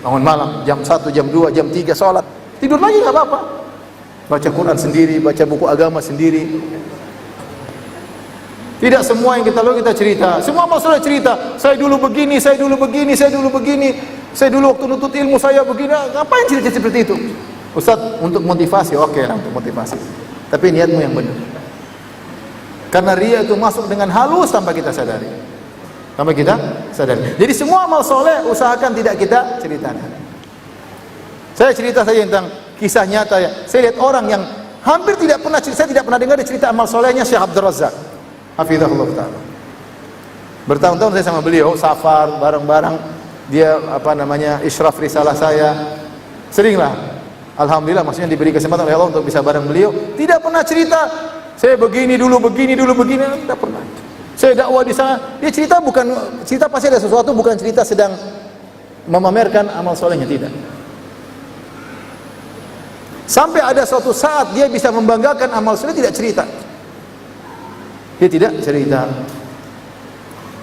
Bangun malam jam 1, jam 2, jam 3 sholat, tidur lagi nggak apa-apa. Baca Quran sendiri, baca buku agama sendiri. Tidak semua yang kita lakukan kita cerita. Semua amal soleh cerita. Saya dulu begini, saya dulu begini, saya dulu begini. Saya dulu waktu nuntut ilmu saya begini. Ngapain cerita seperti itu? Ustaz, untuk motivasi, oke lah untuk motivasi. Tapi niatmu yang benar. Karena riya itu masuk dengan halus tanpa kita sadari. Tanpa kita sadari. Jadi semua amal soleh usahakan tidak kita ceritakan. Saya cerita saja tentang kisah nyata ya. Saya lihat orang yang hampir tidak pernah, saya tidak pernah dengar cerita amal solehnya Syekh Abdul Razak, hafizahullah ta'ala. Bertahun-tahun saya sama beliau, safar bareng-bareng. Dia isyraf risalah saya. Seringlah, alhamdulillah, maksudnya diberi kesempatan oleh Allah untuk bisa bareng beliau. Tidak pernah cerita saya begini dulu, tidak pernah. Saya dakwah di sana, dia cerita pasti ada sesuatu, bukan cerita sedang memamerkan amal solehnya, tidak. Sampai ada suatu saat dia bisa membanggakan amal soleh, tidak cerita. Dia tidak cerita.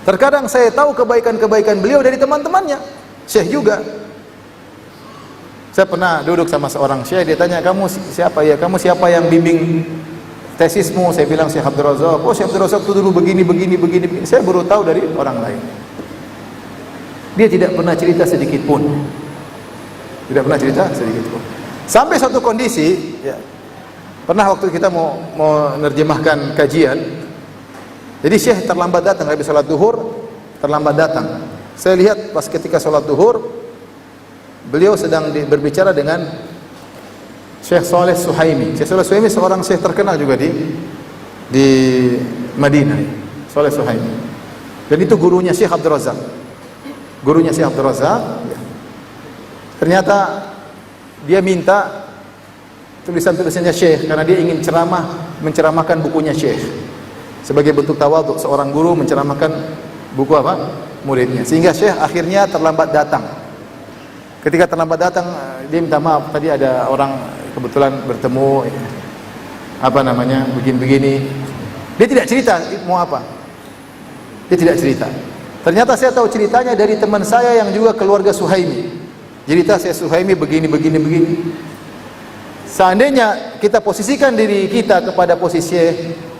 Terkadang saya tahu kebaikan-kebaikan beliau dari teman-temannya, syekh juga. Saya pernah duduk sama seorang syekh, dia tanya, kamu siapa ya? Kamu siapa yang bimbing tesismu? Saya bilang Syekh Abdul Razak. Oh, Syekh Abdul Razak itu dulu begini. Saya baru tahu dari orang lain. Dia tidak pernah cerita sedikit pun. Tidak pernah cerita sedikit pun. Sampai suatu kondisi, ya, pernah waktu kita mau menerjemahkan kajian, jadi Syekh terlambat datang, habis sholat duhur terlambat datang. Saya lihat pas ketika sholat duhur, beliau sedang berbicara dengan Syekh Saleh Suhaimi. Syekh Saleh Suhaimi seorang syekh terkenal juga di Madinah, Saleh Suhaimi. Dan itu gurunya Syekh Abdul Razak. Gurunya Syekh Abdul Razak. Ya. Ternyata dia minta tulisan-tulisannya Syekh karena dia ingin menceramahkan bukunya Syekh. Sebagai bentuk tawadhu, seorang guru menceramahkan buku muridnya. Sehingga Syekh akhirnya terlambat datang. Ketika terlambat datang, dia minta maaf, tadi ada orang kebetulan bertemu begini. Dia tidak cerita mau apa. Dia tidak cerita. Ternyata saya tahu ceritanya dari teman saya yang juga keluarga Suhaimi. Cerita saya Suhaimi begini. Seandainya kita posisikan diri kita kepada posisi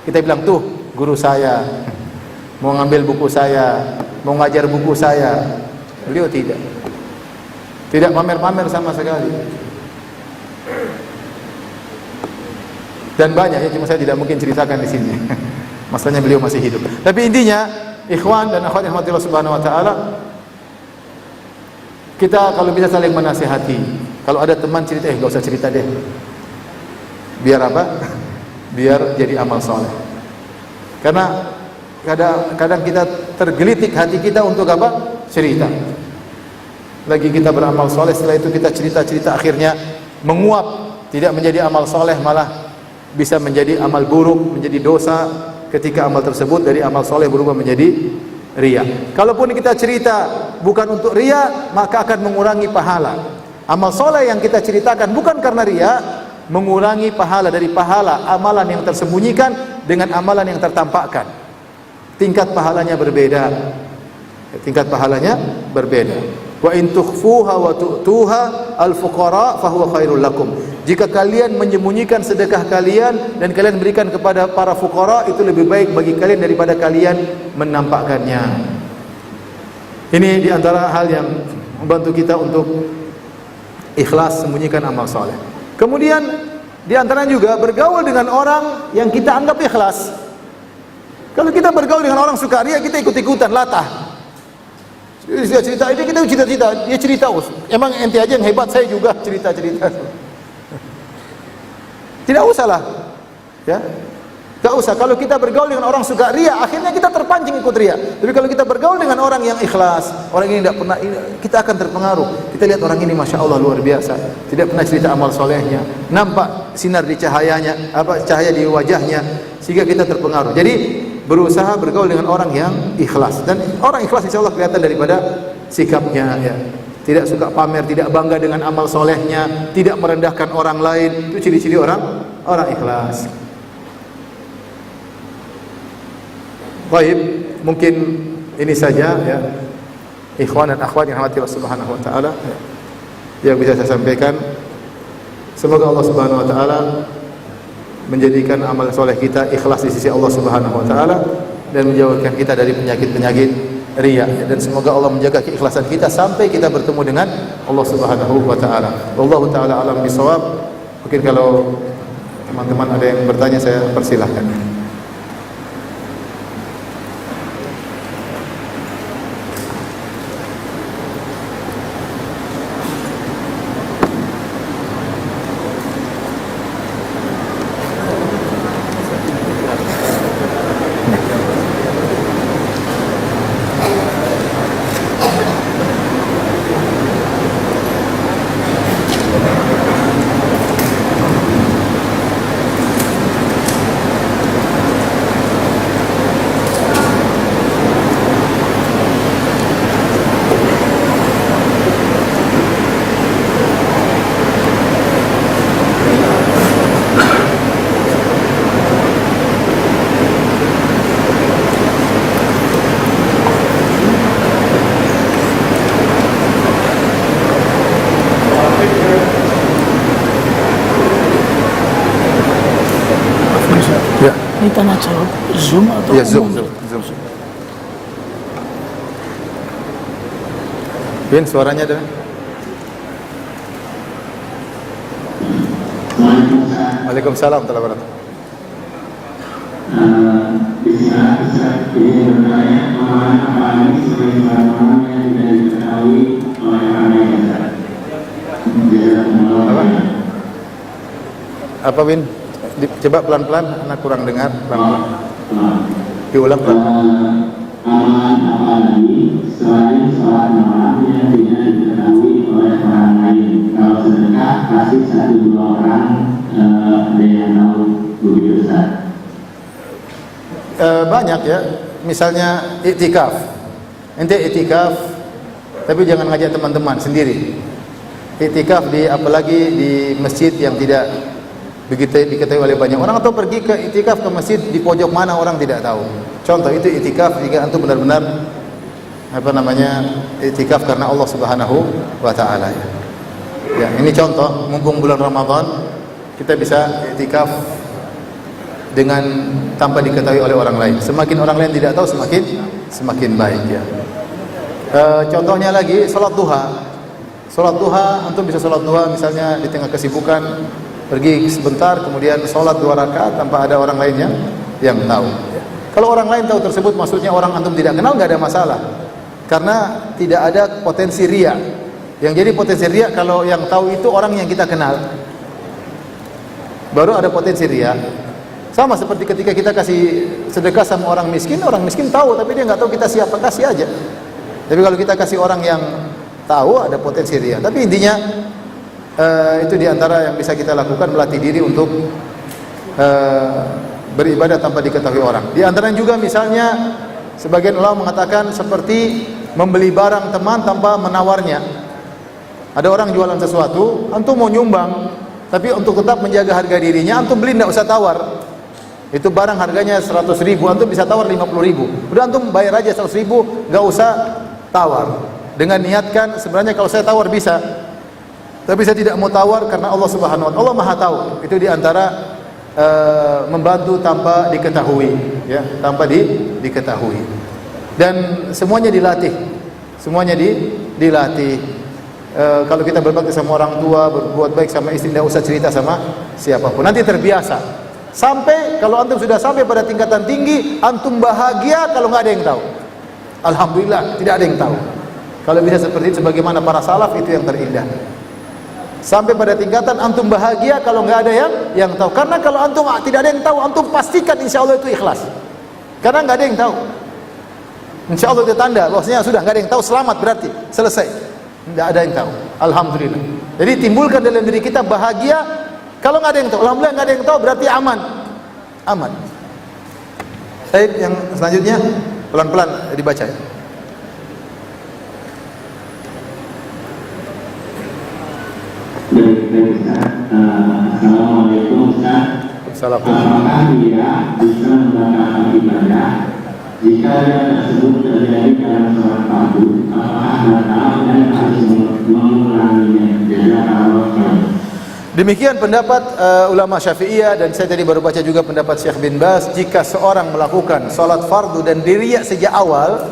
kita bilang, tuh guru saya mau ngambil buku saya, mau ngajar buku saya. Beliau tidak pamer-pamer sama sekali. Dan banyak ya, cuma saya tidak mungkin ceritakan di sini. Masalahnya beliau masih hidup. Tapi intinya, ikhwan dan akhwat yang Allah Subhanahu wa taala, kita kalau bisa saling menasihati. Kalau ada teman cerita, enggak usah cerita deh. Biar apa? Biar jadi amal soleh. Karena kadang kita tergelitik hati kita untuk apa? Cerita. Lagi kita beramal soleh, setelah itu kita cerita akhirnya menguap, tidak menjadi amal soleh, malah bisa menjadi amal buruk, menjadi dosa, ketika amal tersebut dari amal soleh berubah menjadi riya. Kalaupun kita cerita bukan untuk riya, maka akan mengurangi pahala. Amal soleh yang kita ceritakan bukan karena riya, mengurangi pahala dari pahala amalan yang tersembunyikan dengan amalan yang tertampakkan. Tingkat pahalanya berbeda. Tingkat pahalanya berbeda. Wa in tukhfuha wa tu'tuha al-fuqara fahuwa khairul lakum. Jika kalian menyembunyikan sedekah kalian dan kalian berikan kepada para fuqara, itu lebih baik bagi kalian daripada kalian menampakkannya. Ini di antara hal yang membantu kita untuk ikhlas sembunyikan amal soleh. Kemudian di antaranya juga bergaul dengan orang yang kita anggap ikhlas. Kalau kita bergaul dengan orang suka riya, kita ikut-ikutan latah. Dia cerita ini, kita cerita-cerita, dia cerita, emang ente aja yang hebat, saya juga cerita-cerita. Tidak usahlah, ya. Tak usah. Kalau kita bergaul dengan orang suka riya, akhirnya kita terpancing ikut riya. Tapi kalau kita bergaul dengan orang yang ikhlas, orang ini tidak pernah, kita akan terpengaruh. Kita lihat orang ini, masya Allah luar biasa, tidak pernah cerita amal solehnya, nampak sinar di cahayanya, cahaya di wajahnya, sehingga kita terpengaruh. Jadi berusaha bergaul dengan orang yang ikhlas, dan orang ikhlas insya Allah kelihatan daripada sikapnya, ya. Tidak suka pamer, tidak bangga dengan amal solehnya, tidak merendahkan orang lain. Itu ciri-ciri orang ikhlas. Baik, mungkin ini saja, ya, ikhwan dan akhwat yang dirahmati Allah Subhanahu wa taala, yang bisa saya sampaikan. Semoga Allah Subhanahu wa taala menjadikan amal soleh kita ikhlas di sisi Allah Subhanahu wa taala dan menjauhkan kita dari penyakit-penyakit riya, dan semoga Allah menjaga keikhlasan kita sampai kita bertemu dengan Allah Subhanahu wa taala. Wallahu taala alam bisawab. Mungkin kalau teman-teman ada yang bertanya, saya persilahkan. Ini tanah jawab Zoom atau Ya, Zoom. Bin, suaranya ada? Waalaikumsalam warahmatullahi wabarakatuh. Ini bertanya amalan ini sebagai amalan yang tidak diketahui oleh orang yang Apa, Bin? Coba pelan-pelan, anak kurang dengar. Pelan-pelan. Diulang pelan-pelan. Amalan ini selain sholat malam yang tidak diketahui oleh orang lain. Kalau sedekah pasti 1-2 orang ada yang tahu, begitu Ustaz. Banyak ya, misalnya iktikaf. Ente iktikaf, tapi jangan ngajak teman-teman, sendiri. Iktikaf apalagi di masjid yang tidak begitu diketahui oleh banyak orang, atau pergi ke iktikaf ke masjid di pojok mana orang tidak tahu. Contoh itu iktikaf jika antum benar-benar iktikaf karena Allah Subhanahu wa taala. Ya, ini contoh, mumpung bulan Ramadan kita bisa iktikaf dengan tanpa diketahui oleh orang lain. Semakin orang lain tidak tahu, semakin baik, ya. Contohnya lagi salat duha. Salat duha, antum bisa salat duha misalnya di tengah kesibukan, pergi sebentar kemudian salat 2 rakaat tanpa ada orang lainnya yang tahu. Kalau orang lain tahu tersebut, maksudnya orang antum tidak kenal, nggak ada masalah, karena tidak ada potensi riya. Yang jadi potensi riya kalau yang tahu itu orang yang kita kenal, baru ada potensi riya. Sama seperti ketika kita kasih sedekah sama orang miskin tahu tapi dia nggak tahu kita siapa, kasih aja. Tapi kalau kita kasih orang yang tahu, ada potensi riya. Tapi intinya itu diantara yang bisa kita lakukan, melatih diri untuk beribadah tanpa diketahui orang. Di antaranya juga misalnya sebagian ulama mengatakan seperti membeli barang teman tanpa menawarnya. Ada orang jualan sesuatu, antum mau nyumbang, tapi untuk tetap menjaga harga dirinya, antum beli tidak usah tawar. Itu barang harganya 100.000, antum bisa tawar 50.000. Udah antum bayar aja 100.000, nggak usah tawar. Dengan niatkan sebenarnya kalau saya tawar bisa, tapi saya tidak mau tawar karena Allah Subhanahu wa Ta'ala, Allah Maha tahu. Itu di antara membantu tanpa diketahui, ya, tanpa diketahui. Dan semuanya dilatih, semuanya dilatih. Kalau kita berbakti sama orang tua, berbuat baik sama istri, tidak usah cerita sama siapapun. Nanti terbiasa. Sampai kalau antum sudah sampai pada tingkatan tinggi, antum bahagia kalau nggak ada yang tahu. Alhamdulillah, tidak ada yang tahu. Kalau bisa seperti itu, sebagaimana para salaf, itu yang terindah. Sampai pada tingkatan antum bahagia kalau nggak ada yang tahu. Karena kalau antum tidak ada yang tahu, antum pastikan insya Allah itu ikhlas. Karena nggak ada yang tahu. Insya Allah itu tanda bahwasanya sudah nggak ada yang tahu, selamat berarti selesai. Nggak ada yang tahu. Alhamdulillah. Jadi timbulkan dalam diri kita bahagia kalau nggak ada yang tahu. Alhamdulillah nggak ada yang tahu berarti aman. Aman. Baik, yang selanjutnya pelan-pelan dibaca ya. Assalamualaikum Ustaz. Assalamualaikum. Apakah dia bisa membatalkan ibadah jika dia tersebut terjadi dalam sholat fardu? Apakah batal dan harus mengulanginya? Jazakallahu. Demikian pendapat ulama Syafi'iyah, dan saya tadi baru baca juga pendapat Syekh bin Baz. Jika seorang melakukan sholat fardu dan diriak sejak awal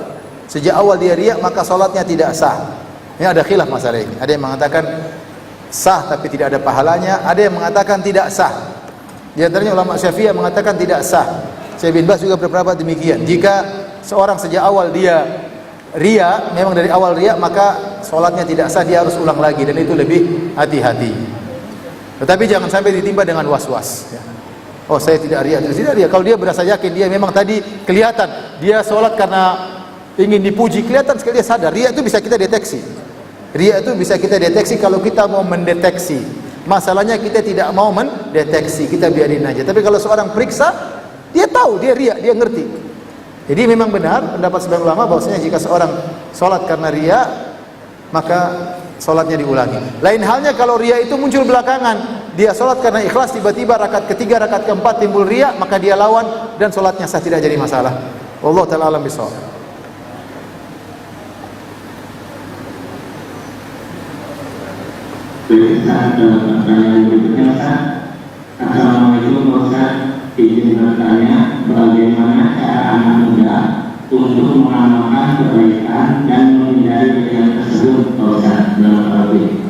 dia riak, maka sholatnya tidak sah. Ini ada khilaf masalah ini. Ada yang mengatakan sah tapi tidak ada pahalanya, ada yang mengatakan tidak sah. Di antaranya ulama Syafi'iyah mengatakan tidak sah. Syekh bin Baz juga berpendapat demikian. Jika seorang sejak awal dia riya, memang dari awal riya, maka sholatnya tidak sah, dia harus ulang lagi, dan itu lebih hati-hati. Tetapi jangan sampai ditimpa dengan was-was. Oh, saya tidak riya, tidak riya. Kalau dia berasa yakin, dia memang tadi kelihatan dia sholat karena ingin dipuji, kelihatan sekali dia sadar. Riya itu bisa kita deteksi. Riya itu bisa kita deteksi kalau kita mau mendeteksi. Masalahnya kita tidak mau mendeteksi, kita biarin aja. Tapi kalau seorang periksa, dia tahu, dia riya, dia ngerti. Jadi memang benar pendapat sebagian ulama bahwasanya jika seorang sholat karena riya, maka sholatnya diulangi. Lain halnya kalau riya itu muncul belakangan, dia sholat karena ikhlas, tiba-tiba rakaat ketiga, rakaat keempat timbul riya, maka dia lawan dan sholatnya sah, tidak jadi masalah. Wallahu ta'ala alam bishawab. Ustaz, pertanyaan berikutnya Ustaz. Assalamualaikum Ustaz, izin bertanya, bagaimana cara anak muda untuk mengamalkan kebaikan dan menghindari kejahatan tersebut Ustaz?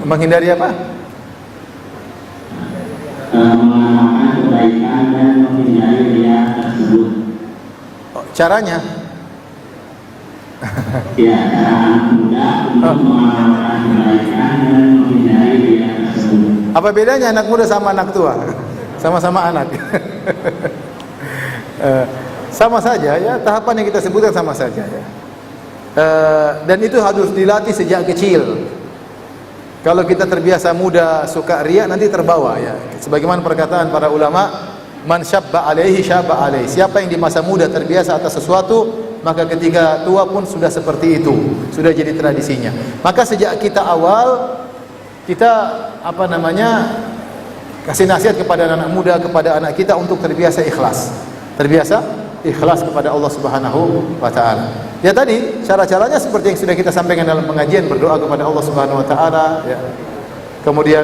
Menghindari apa? Mengamalkan kebaikan dan menghindari kejahatan tersebut. Caranya? Ya, cara anak muda untuk mengamalkan kebaikan dan menghindari kejahatan tersebut. Apa bedanya anak muda sama anak tua? Sama-sama anak. Sama saja ya, tahapan yang kita sebutkan sama saja ya. Dan itu harus dilatih sejak kecil. Kalau kita terbiasa muda suka riya, nanti terbawa ya. Sebagaimana perkataan para ulama, man syabba alaihi syabba alaihi. Siapa yang di masa muda terbiasa atas sesuatu, maka ketika tua pun sudah seperti itu, sudah jadi tradisinya. Maka sejak kita awal, kita kasih nasihat kepada anak muda, kepada anak kita untuk terbiasa ikhlas. Terbiasa ikhlas kepada Allah Subhanahu wa taala. Ya tadi cara-caranya seperti yang sudah kita sampaikan dalam pengajian, berdoa kepada Allah Subhanahu wa taala ya. Kemudian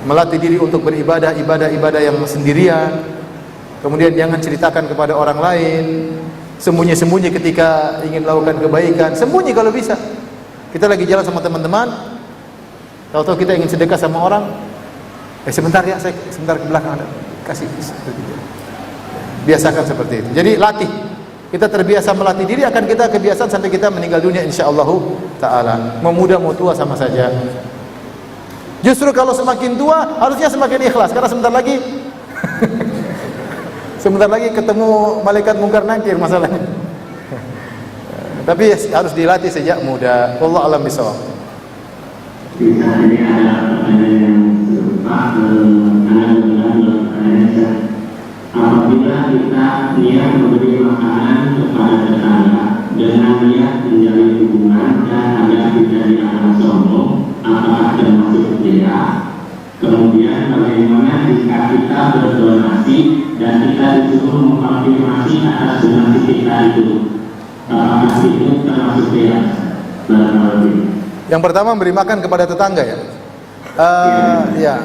melatih diri untuk beribadah ibadah yang sendirian. Kemudian jangan ceritakan kepada orang lain, sembunyi-sembunyi ketika ingin melakukan kebaikan, sembunyi kalau bisa. Kita lagi jalan sama teman-teman, tahu-tahu kita ingin sedekah sama orang, sebentar ya, saya sebentar ke belakang, kasih. Biasakan seperti itu. Jadi latih. Kita terbiasa melatih diri, akan kita kebiasaan sampai kita meninggal dunia insyaallah taala. Mau muda mau tua sama saja. Justru kalau semakin tua harusnya semakin ikhlas, karena sebentar lagi ketemu malaikat mungkar nakir masalahnya. Tapi harus dilatih sejak muda. Wallahu a'lam bishawab. Ini ada pertanyaan yang serupa, apabila kita niat memberi makanan kepada tetangga dengan niat menjalin hubungan dan agar tidak dianggap sombong, apakah termasuk bid'ah? Kemudian bagaimana jika kita berdonasi dan kita disuruh mengkonfirmasi atas donasi kita itu, apakah itu termasuk bid'ah? Yang pertama, memberi makan kepada tetangga ya. Ya,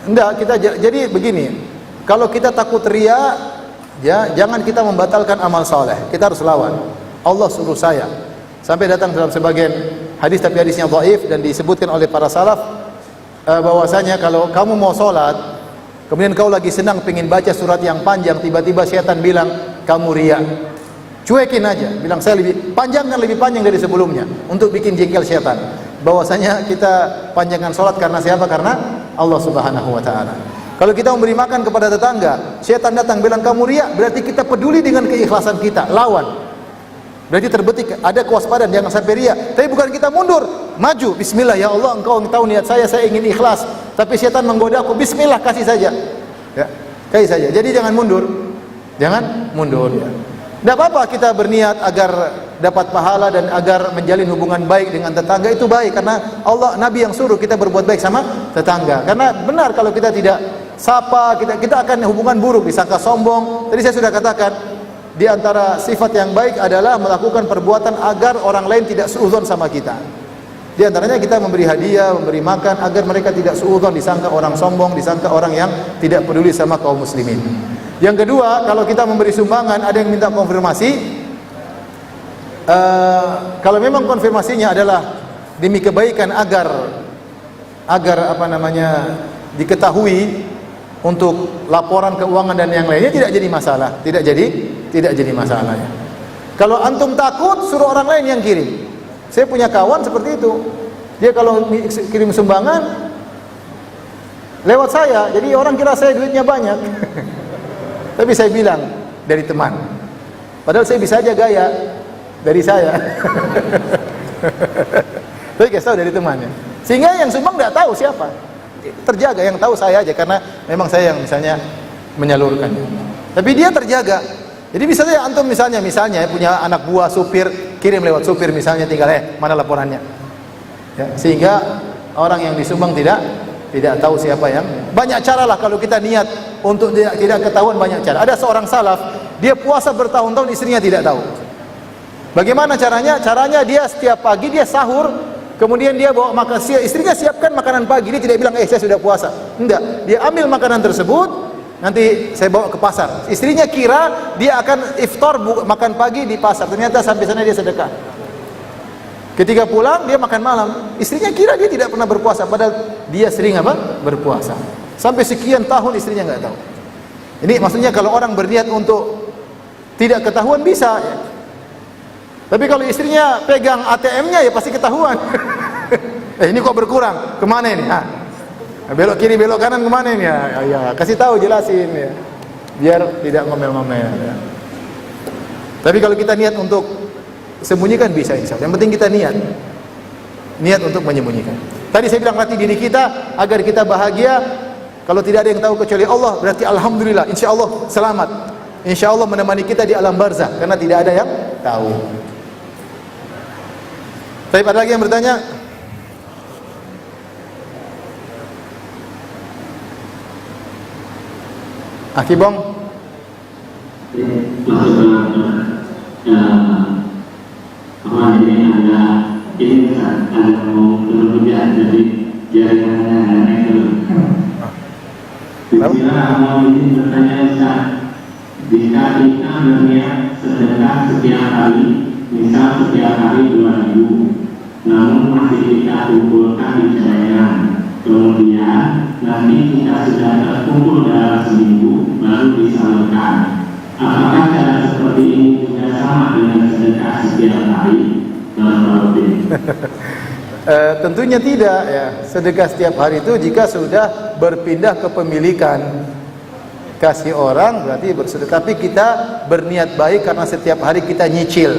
enggak, kita jadi begini. Kalau kita takut riya, ya jangan kita membatalkan amal soleh. Kita harus lawan. Allah suruh saya. Sampai datang dalam sebagian hadis, tapi hadisnya dhaif dan disebutkan oleh para salaf bahwasanya kalau kamu mau sholat, kemudian kau lagi senang pengen baca surat yang panjang, tiba-tiba syaitan bilang kamu riya, cuekin aja, bilang saya lebih panjang dari sebelumnya untuk bikin jengkel syaitan. Bahwasanya kita panjangkan sholat karena siapa? Karena Allah Subhanahu wa taala. Kalau kita memberi makan kepada tetangga, syaitan datang bilang kamu riya, berarti kita peduli dengan keikhlasan kita, lawan. Berarti terbetik ada kewaspadaan, jangan sampai riya. Tapi bukan kita mundur, maju, bismillah, ya Allah engkau tahu niat saya ingin ikhlas, tapi syaitan menggoda aku, bismillah, kasih saja. Ya, kasih saja. Jadi jangan mundur. Jangan mundur ya. Tidak apa-apa kita berniat agar dapat pahala dan agar menjalin hubungan baik dengan tetangga, itu baik karena Allah, Nabi yang suruh kita berbuat baik sama tetangga. Karena benar kalau kita tidak sapa, kita akan hubungan buruk, disangka sombong. Tadi saya sudah katakan, di antara sifat yang baik adalah melakukan perbuatan agar orang lain tidak suudzon sama kita. Di antaranya kita memberi hadiah, memberi makan agar mereka tidak suudzon, disangka orang sombong, disangka orang yang tidak peduli sama kaum muslimin. Yang kedua, kalau kita memberi sumbangan, ada yang minta konfirmasi. Kalau memang konfirmasinya adalah demi kebaikan agar diketahui untuk laporan keuangan dan yang lainnya, tidak jadi masalah, tidak jadi masalah ya. Kalau antum takut, suruh orang lain yang kirim. Saya punya kawan seperti itu. Dia kalau kirim sumbangan lewat saya, jadi orang kira saya duitnya banyak. Tapi saya bilang dari teman. Padahal saya bisa aja gaya dari saya. Tapi kasih tahu dari temannya. Sehingga yang sumbang tidak tahu siapa. Terjaga, yang tahu saya aja karena memang saya yang misalnya menyalurkan. Tapi dia terjaga. Jadi bisa saja antum misalnya punya anak buah supir, kirim lewat supir misalnya, tinggal mana laporannya. Ya, sehingga orang yang disumbang tidak tahu siapa yang. Banyak cara lah kalau kita niat untuk tidak ketahuan, banyak cara. Ada seorang salaf, dia puasa bertahun-tahun, istrinya tidak tahu. Bagaimana caranya? Caranya dia setiap pagi dia sahur, kemudian dia bawa makan siang, istrinya siapkan makanan pagi. Dia tidak bilang, saya sudah puasa. Enggak, dia ambil makanan tersebut, nanti saya bawa ke pasar. Istrinya kira dia akan iftar makan pagi di pasar, ternyata sampai sana dia sedekah. Ketika pulang dia makan malam. Istrinya kira dia tidak pernah berpuasa, padahal dia sering berpuasa. Sampai sekian tahun istrinya nggak tahu. Ini maksudnya kalau orang berniat untuk tidak ketahuan bisa ya. Tapi kalau istrinya pegang ATM-nya ya pasti ketahuan. Ini kok berkurang, kemana ini? Belok kiri, belok kanan, kemana ini? Ya, kasih tahu, jelasin ya, biar tidak ngomel-ngomel ya. Tapi kalau kita niat untuk sembunyikan bisa, insya Allah. Yang penting kita niat untuk menyembunyikan. Tadi saya bilang latih diri kita agar kita bahagia. Kalau tidak ada yang tahu kecuali Allah, berarti alhamdulillah, insya Allah selamat. Insya Allah menemani kita di alam barzah karena tidak ada yang tahu. Tapi ada lagi yang bertanya? Akibong? Ini ada mau kemudian jadi jaringannya itu. Bismillah, mau ini bertanya Ustaz, jika kita berniat sedekah setiap hari, misal setiap hari 2.000, namun masih kita kumpulkan di celengan, kemudian nanti kita sudah terkumpul dalam seminggu baru disalurkan, apakah cara seperti ini juga sama dengan sedekah setiap hari? Tentunya tidak ya. Sedekah setiap hari itu jika sudah berpindah kepemilikan, kasih orang berarti bersedekah. Tapi kita berniat baik karena setiap hari kita nyicil.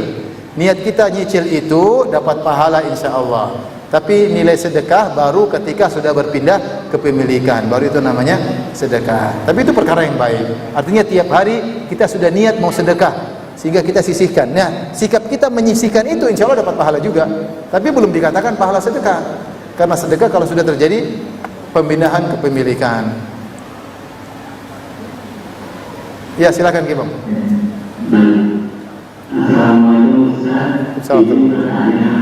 Niat kita nyicil itu dapat pahala insya Allah. Tapi nilai sedekah baru ketika sudah berpindah kepemilikan, baru itu namanya sedekah. Tapi itu perkara yang baik. Artinya tiap hari kita sudah niat mau sedekah, sehingga kita sisihkan. Nah, sikap kita menyisihkan itu insya Allah dapat pahala juga. Tapi belum dikatakan pahala sedekah, karena sedekah kalau sudah terjadi pemindahan kepemilikan. Ya, silakan Kibam. Assalamualaikum Ustaz. Izin bertanya,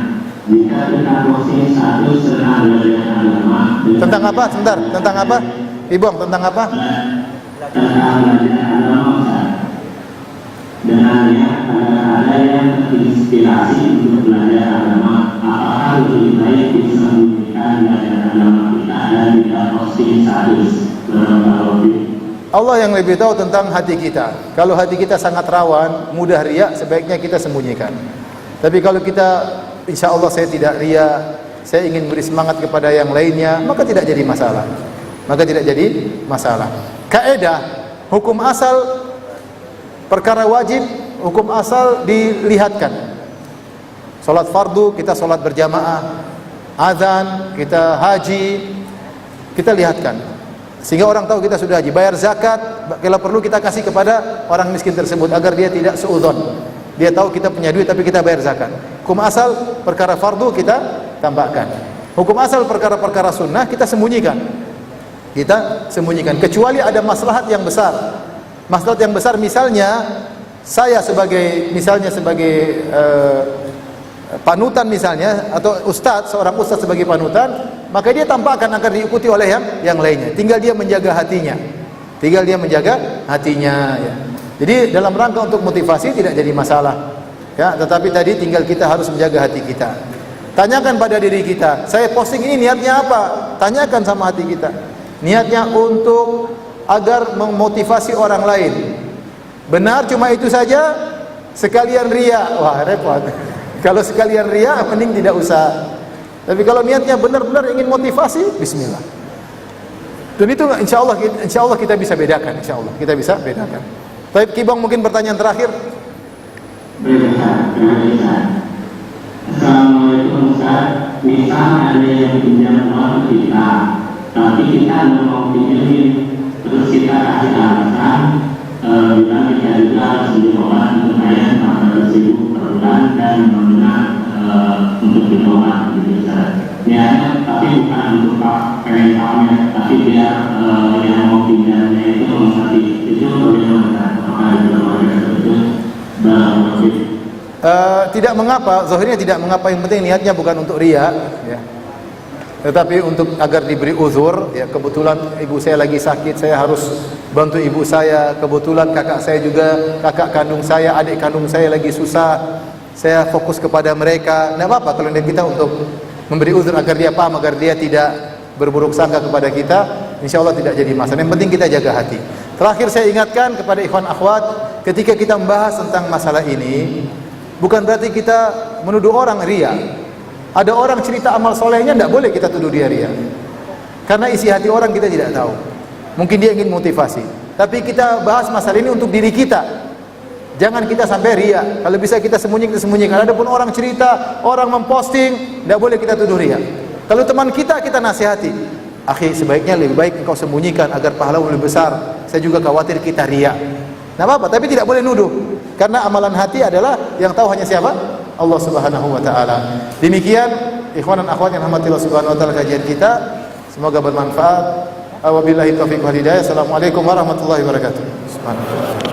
jika kita posting status tentang belajar agama Tentang apa? Sebentar, tentang apa? Ibong, tentang apa? tentang belajar agama Ustaz, dengan niat ada yang terinspirasi untuk belajar agama, apakah lebih baik disembunyikan belajar agama kita dan tidak posting status? Barakallahu. Allah yang lebih tahu tentang hati kita. Kalau hati kita sangat rawan, mudah riya, sebaiknya kita sembunyikan. Tapi kalau kita, insya Allah saya tidak riya, saya ingin beri semangat kepada yang lainnya, maka tidak jadi masalah. Maka tidak jadi masalah. Kaidah hukum asal perkara wajib, hukum asal dilihatkan. Salat fardu kita salat berjamaah, azan kita haji kita lihatkan. Sehingga orang tahu kita sudah haji. Bayar zakat, kalau perlu kita kasih kepada orang miskin tersebut agar dia tidak suudzon. Dia tahu kita punya duit tapi kita bayar zakat. Hukum asal perkara fardu kita tambahkan. Hukum asal perkara-perkara sunnah kita sembunyikan. Kita sembunyikan kecuali ada maslahat yang besar. Maslahat yang besar misalnya saya sebagai panutan misalnya, atau seorang ustaz sebagai panutan, maka dia tampakkan agar diikuti oleh yang lainnya. Tinggal dia menjaga hatinya. Ya. Jadi dalam rangka untuk motivasi tidak jadi masalah. Ya, tetapi tadi tinggal kita harus menjaga hati kita. Tanyakan pada diri kita, saya posting ini niatnya apa? Tanyakan sama hati kita. Niatnya untuk agar memotivasi orang lain. Benar cuma itu saja? Sekalian ria, wah repot. Kalau sekalian ria, mending tidak usah. Tapi kalau niatnya benar-benar ingin motivasi, bismillah. Dan itu insya Allah kita bisa bedakan. Insya Allah kita bisa bedakan. Baik, Kibang mungkin pertanyaan terakhir. Assalamualaikum Ustaz. Misal ada yang pinjam uang kita, tapi kita mau pinjemin, terus kita kasih alasan, bilang kita juga harus berdoa untuk bayar 400.000 per bulan dan benar untuk berdoa gitu Ustaz. Niatnya tapi bukan untuk pengen pamer, tapi dia yang mau pinjamnya itu mengerti. Itu bagaimana? Apakah itu betul? Tidak mengapa, zahirnya tidak mengapa, yang penting niatnya bukan untuk riya, ya. Tetapi untuk agar diberi uzur, ya, kebetulan ibu saya lagi sakit, saya harus bantu ibu saya, kebetulan kakak saya juga, kakak kandung saya, adik kandung saya lagi susah, saya fokus kepada mereka. Tidak apa-apa kalau niat kita untuk memberi uzur agar dia paham, agar dia tidak berburuk sangka kepada kita, insya Allah tidak jadi masalah. Yang penting kita jaga hati. Terakhir saya ingatkan kepada ikhwan akhwat, ketika kita membahas tentang masalah ini, bukan berarti kita menuduh orang riya. Ada orang cerita amal solehnya, tidak boleh kita tuduh dia riya. Karena isi hati orang kita tidak tahu. Mungkin dia ingin motivasi. Tapi kita bahas masalah ini untuk diri kita. Jangan kita sampai riya. Kalau bisa kita sembunyikan. Adapun orang cerita, orang memposting, tidak boleh kita tuduh riya. Kalau teman kita nasihati, akhi sebaiknya lebih baik engkau sembunyikan agar pahala lebih besar. Saya juga khawatir kita riya. Tidak apa-apa, tapi tidak boleh nuduh. Karena amalan hati adalah yang tahu hanya siapa? Allah Subhanahu wa taala. Demikian ikhwan dan akhwat yang rahmati Allah Subhanahu wa taala kajian kita. Semoga bermanfaat. Wabillahi taufiq wal hidayah. Assalamualaikum warahmatullahi wabarakatuh. Subhanallah.